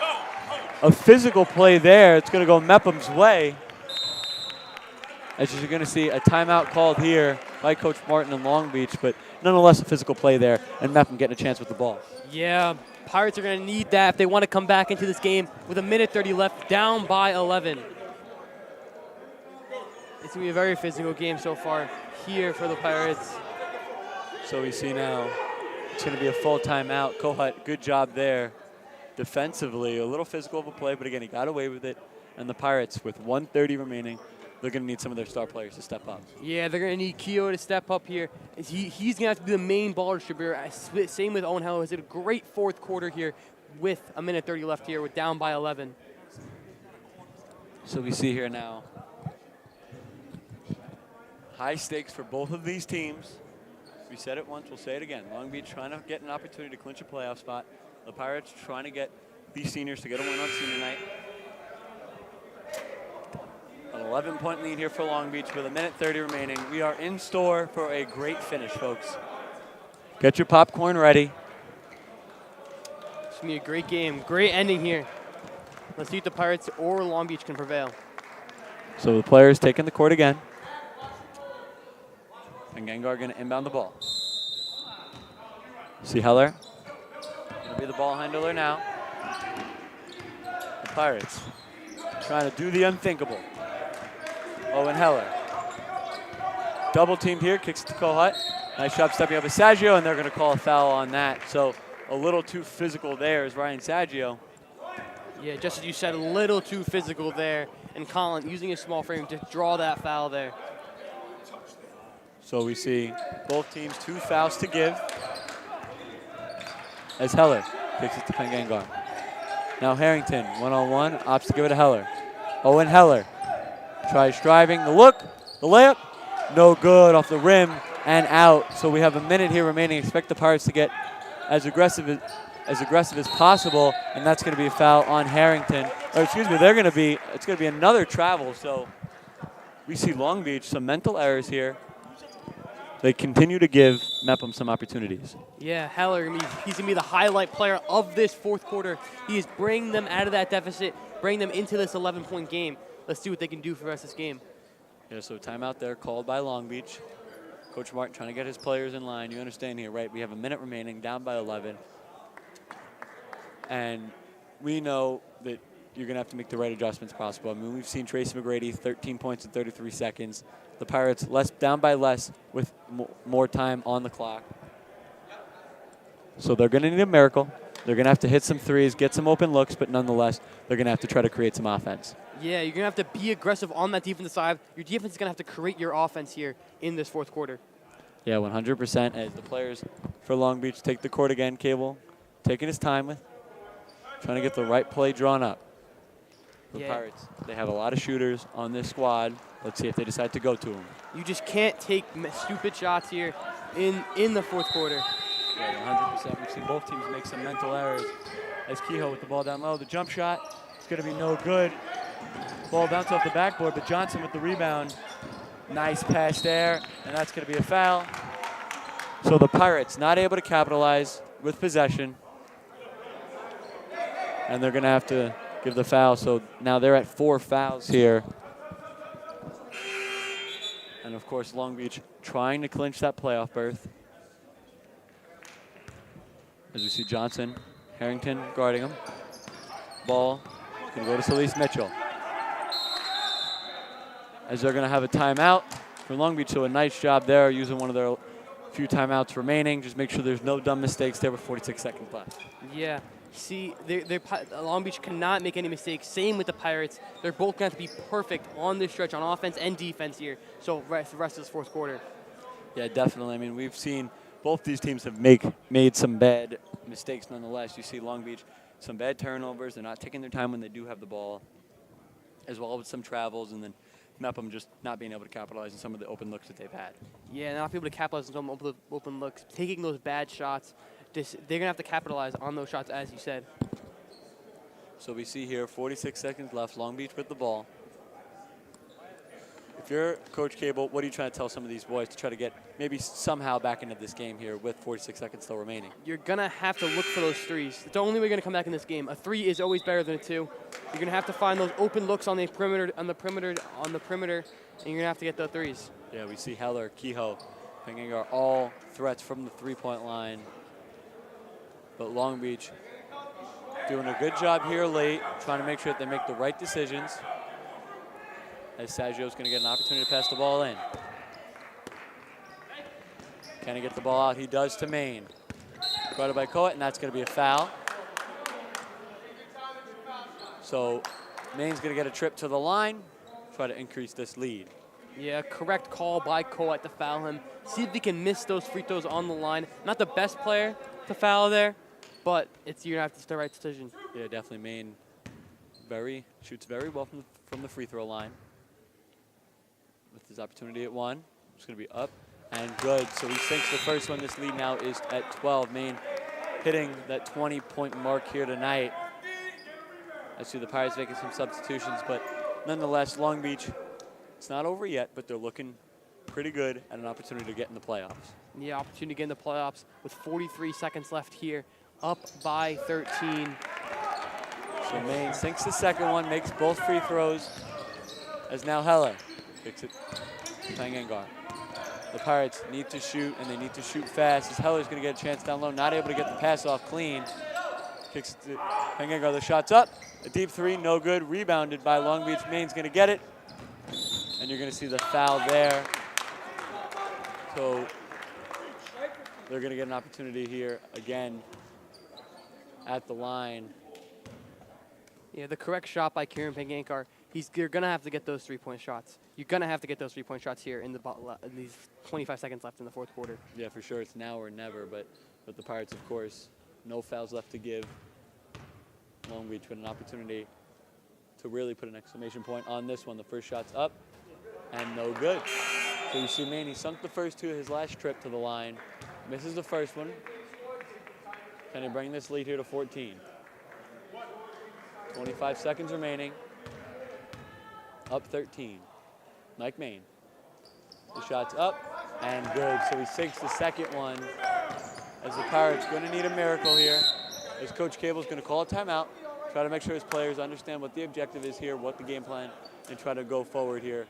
a physical play there. It's going to go Mepham's way. As you're going to see a timeout called here by Coach Martin in Long Beach, but nonetheless a physical play there, and Mepham getting a chance with the ball. Yeah, Pirates are going to need that if they want to come back into this game with a minute 30 left, down by 11. It's going to be a very physical game so far here for the Pirates. So we see now it's going to be a full timeout. Kohut, good job there. Defensively, a little physical of a play, but again, he got away with it. And the Pirates, with 1:30 remaining, they're going to need some of their star players to step up. Yeah, they're going to need Kehoe to step up here. He's going to have to be the main ball distributor. Same with Owen Heller. He did a great fourth quarter here with a minute 30 left here with down by 11. So we see here now high stakes for both of these teams. We said it once, we'll say it again. Long Beach trying to get an opportunity to clinch a playoff spot. The Pirates trying to get these seniors to get a win on senior night. An 11-point lead here for Long Beach with a minute 30 remaining. We are in store for a great finish, folks. Get your popcorn ready. It's going to be a great game. Great ending here. Let's see if the Pirates or Long Beach can prevail. So the players taking the court again. And Gengar going to inbound the ball. See Heller. Going to be the ball handler now. The Pirates trying to do the unthinkable. Owen Heller. Double teamed here, kicks it to Kohut. Nice job stepping up with Saggio, and they're going to call a foul on that. So a little too physical there is Ryan Saggio. Yeah, just as you said, a little too physical there. And Colin using his small frame to draw that foul there. So we see both teams 2 fouls to give as Heller kicks it to Pengengar. Now Harrington, one-on-one, opts to give it to Heller. Owen Heller tries driving, the look, the layup, no good, off the rim and out. So we have a minute here remaining. Expect the Pirates to get as aggressive as possible, and that's going to be a foul on Harrington. Or excuse me, it's going to be another travel. So we see Long Beach, some mental errors here. They continue to give Mepham some opportunities. Yeah, Heller, he's going to be the highlight player of this fourth quarter. He is bringing them out of that deficit, bring them into this 11-point game. Let's see what they can do for the rest of this game. Yeah, so timeout there called by Long Beach. Coach Martin trying to get his players in line. You understand here, right? We have a minute remaining, down by 11. And we know that you're going to have to make the right adjustments possible. I mean, we've seen Tracy McGrady, 13 points in 33 seconds. The Pirates down by less with more time on the clock. So they're going to need a miracle. They're going to have to hit some threes, get some open looks, but nonetheless, they're going to have to try to create some offense. Yeah, you're going to have to be aggressive on that defensive side. Your defense is going to have to create your offense here in this fourth quarter. Yeah, 100% as the players for Long Beach take the court again, Cable. Taking his time with, trying to get the right play drawn up. The Pirates, they have a lot of shooters on this squad. Let's see if they decide to go to them. You just can't take stupid shots here in the fourth quarter. Yeah, 100%. We've seen both teams make some mental errors. As Kehoe with the ball down low, the jump shot is going to be no good. Ball bounced off the backboard, but Johnson with the rebound. Nice pass there, and that's going to be a foul. So the Pirates not able to capitalize with possession. And they're going to have to give the foul. So now they're at 4 fouls here. And of course, Long Beach trying to clinch that playoff berth. As we see Johnson, Harrington guarding him. Ball is going to go to Celeste Mitchell. As they're going to have a timeout for Long Beach. So a nice job there using one of their few timeouts remaining. Just make sure there's no dumb mistakes there with 46 seconds left. Yeah. See, Long Beach cannot make any mistakes. Same with the Pirates. They're both going to have to be perfect on this stretch on offense and defense here. So the rest of this fourth quarter. Yeah, definitely. I mean, we've seen both these teams have made some bad mistakes nonetheless. You see Long Beach, some bad turnovers. They're not taking their time when they do have the ball, as well as some travels, and then Mepham just not being able to capitalize on some of the open looks that they've had. Yeah, not being able to capitalize on some open looks, taking those bad shots. They're going to have to capitalize on those shots, as you said. So we see here 46 seconds left, Long Beach with the ball. If you're Coach Cable, what are you trying to tell some of these boys to try to get maybe somehow back into this game here with 46 seconds still remaining? You're going to have to look for those threes. It's the only way you're going to come back in this game. A 3 is always better than a 2. You're going to have to find those open looks on the perimeter, and you're going to have to get the threes. Yeah, we see Heller, Kehoe, Pengengar, all threats from the three-point line. But Long Beach doing a good job here late, trying to make sure that they make the right decisions. As Saggio's going to get an opportunity to pass the ball in. Can he get the ball out? He does to Maine. Guarded by Coet, and that's going to be a foul. So Maine's going to get a trip to the line, try to increase this lead. Yeah, correct call by Coet to foul him. See if he can miss those free throws on the line. Not the best player to foul there, but you're going to have to do the right decision. Yeah, definitely Maine shoots very well from the free throw line. With his opportunity at 1, it's going to be up and good. So he sinks the first one. This lead now is at 12. Maine hitting that 20-point mark here tonight. I see the Pirates making some substitutions, but nonetheless, Long Beach, it's not over yet, but they're looking pretty good at an opportunity to get in the playoffs. Yeah, opportunity to get in the playoffs with 43 seconds left here. up by 13. So Maine sinks the second one, makes both free throws, as now Heller kicks it to Pangangar. The Pirates need to shoot, and they need to shoot fast, as Heller's going to get a chance down low, not able to get the pass off clean. Kicks it to Pangangar, the shot's up. A deep three, no good, rebounded by Long Beach. Maine's going to get it, and you're going to see the foul there. So they're going to get an opportunity here again at the line. Yeah, the correct shot by Kieran Pangankar. You're going to have to get those three-point shots. You're going to have to get those three-point shots here in these 25 seconds left in the fourth quarter. Yeah, for sure. It's now or never, but the Pirates, of course, no fouls left to give. Long Beach with an opportunity to really put an exclamation point on this one. The first shot's up and no good. So you see Maine, he sunk the first two of his last trip to the line. Misses the first one. Can he bring this lead here to 14? 25 seconds remaining. Up 13. Mike Maine. The shot's up and good. So he sinks the second one, as the Pirates going to need a miracle here. As Coach Cable's going to call a timeout, try to make sure his players understand what the objective is here, what the game plan, and try to go forward here.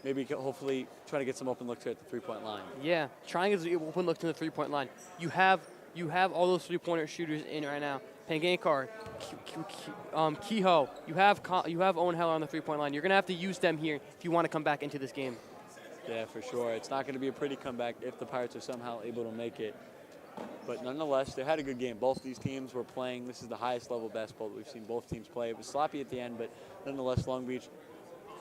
Maybe hopefully try to get some open looks here at the three-point line. Yeah, trying to get open looks to the three-point line. You have all those three-pointer shooters in right now. Pangankar, Kehoe, you have Owen Heller on the three-point line. You're going to have to use them here if you want to come back into this game. Yeah, for sure. It's not going to be a pretty comeback if the Pirates are somehow able to make it. But nonetheless, they had a good game. Both these teams were playing. This is the highest level of basketball that we've seen both teams play. It was sloppy at the end, but nonetheless, Long Beach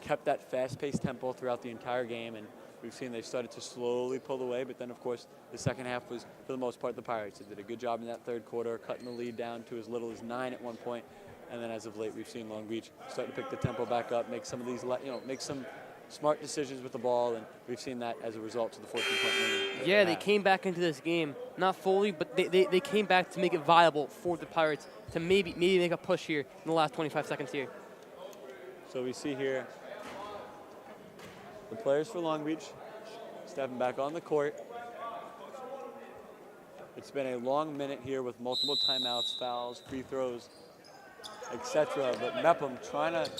kept that fast-paced tempo throughout the entire game, and we've seen they started to slowly pull away. But then, of course, the second half was, for the most part, the Pirates. They did a good job in that third quarter, cutting the lead down to as little as 9 at one point. And then, as of late, we've seen Long Beach start to pick the tempo back up, make some of these, make some smart decisions with the ball, and we've seen that as a result to the 14-point lead. Yeah, they came back into this game, not fully, but they came back to make it viable for the Pirates to maybe make a push here in the last 25 seconds here. So we see here the players for Long Beach stepping back on the court. It's been a long minute here with multiple timeouts, fouls, free throws, etc. But Mepham trying to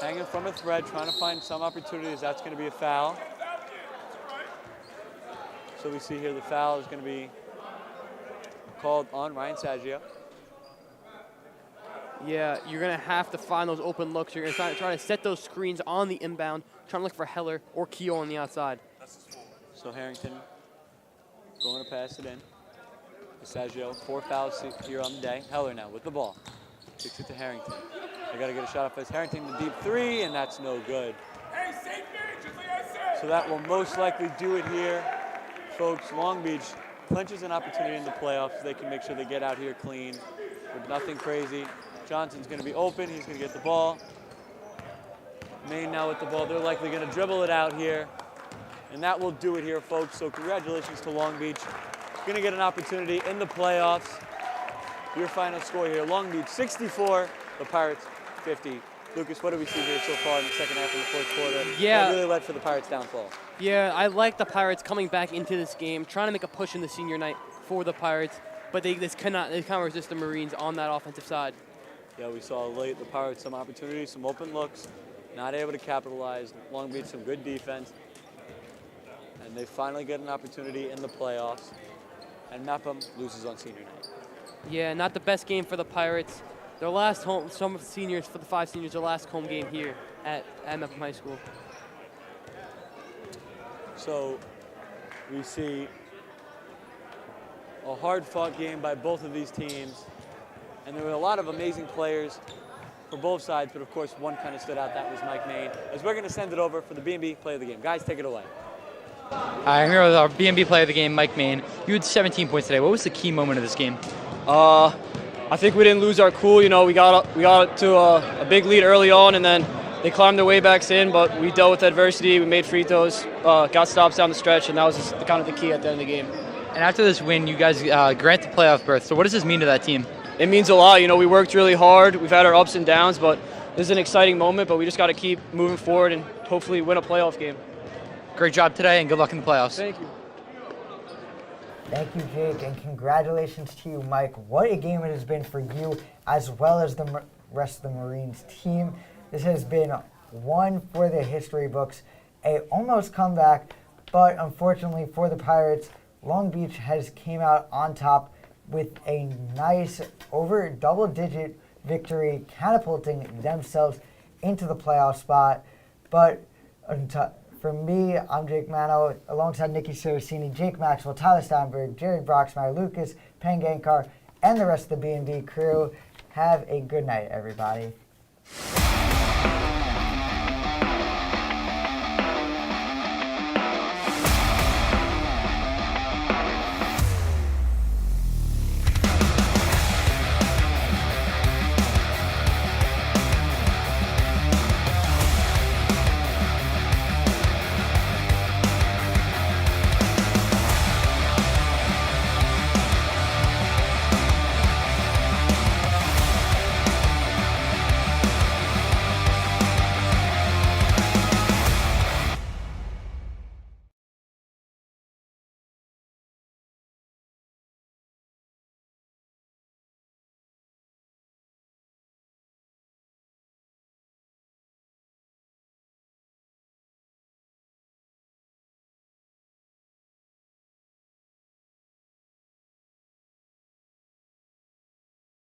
hanging from a thread, trying to find some opportunities. That's going to be a foul. So we see here the foul is going to be called on Ryan Saggio. Yeah, you're going to have to find those open looks. You're going to try to set those screens on the inbound, trying to look for Heller or Keogh on the outside. So Harrington going to pass it in. Saggio, 4 fouls here on the day. Heller now with the ball. Kicks it to Harrington. They got to get a shot off as Harrington, the deep three, and that's no good. So that will most likely do it here. Folks, Long Beach clinches an opportunity in the playoffs. They can make sure they get out here clean with nothing crazy. Johnson's going to be open. He's going to get the ball. Maine now with the ball. They're likely going to dribble it out here. And that will do it here, folks. So congratulations to Long Beach. Going to get an opportunity in the playoffs. Your final score here, Long Beach 64, the Pirates 50. Lucas, what do we see here so far in the second half of the fourth quarter? Yeah. What really led for the Pirates' downfall? Yeah, I like the Pirates coming back into this game, trying to make a push in the senior night for the Pirates, but they cannot resist the Marines on that offensive side. Yeah, we saw late the Pirates some opportunities, some open looks, not able to capitalize. Long Beach some good defense, and they finally get an opportunity in the playoffs. And Mepham loses on senior night. Yeah, not the best game for the Pirates. Their last home, some of the seniors, for the 5 seniors, their last home game here at Mepham High School. So we see a hard-fought game by both of these teams. And there were a lot of amazing players for both sides, but of course one kind of stood out, that was Mike Maine. As we're going to send it over for the BMB play of the game. Guys, take it away. Hi, I'm here with our BMB player of the game, Mike Maine. You had 17 points today. What was the key moment of this game? I think we didn't lose our cool. You know, we got to a big lead early on, and then they climbed their way back in. But we dealt with adversity. We made free throws, got stops down the stretch, and that was just kind of the key at the end of the game. And after this win, you guys grant the playoff berth. So what does this mean to that team? It means a lot. You know, we worked really hard. We've had our ups and downs, but this is an exciting moment. But we just got to keep moving forward and hopefully win a playoff game. Great job today, and good luck in the playoffs. Thank you. Thank you, Jake, and congratulations to you, Mike. What a game it has been for you as well as the rest of the Marines team. This has been one for the history books, a almost comeback, but unfortunately for the Pirates, Long Beach has came out on top with a nice over double-digit victory, catapulting themselves into the playoff spot. But for me, I'm Jake Mano, alongside Nikki Saracini, Jake Maxwell, Tyler Steinberg, Jared Broxmeyer, Lucas Pangankar, and the rest of the BMB crew. Have a good night, everybody.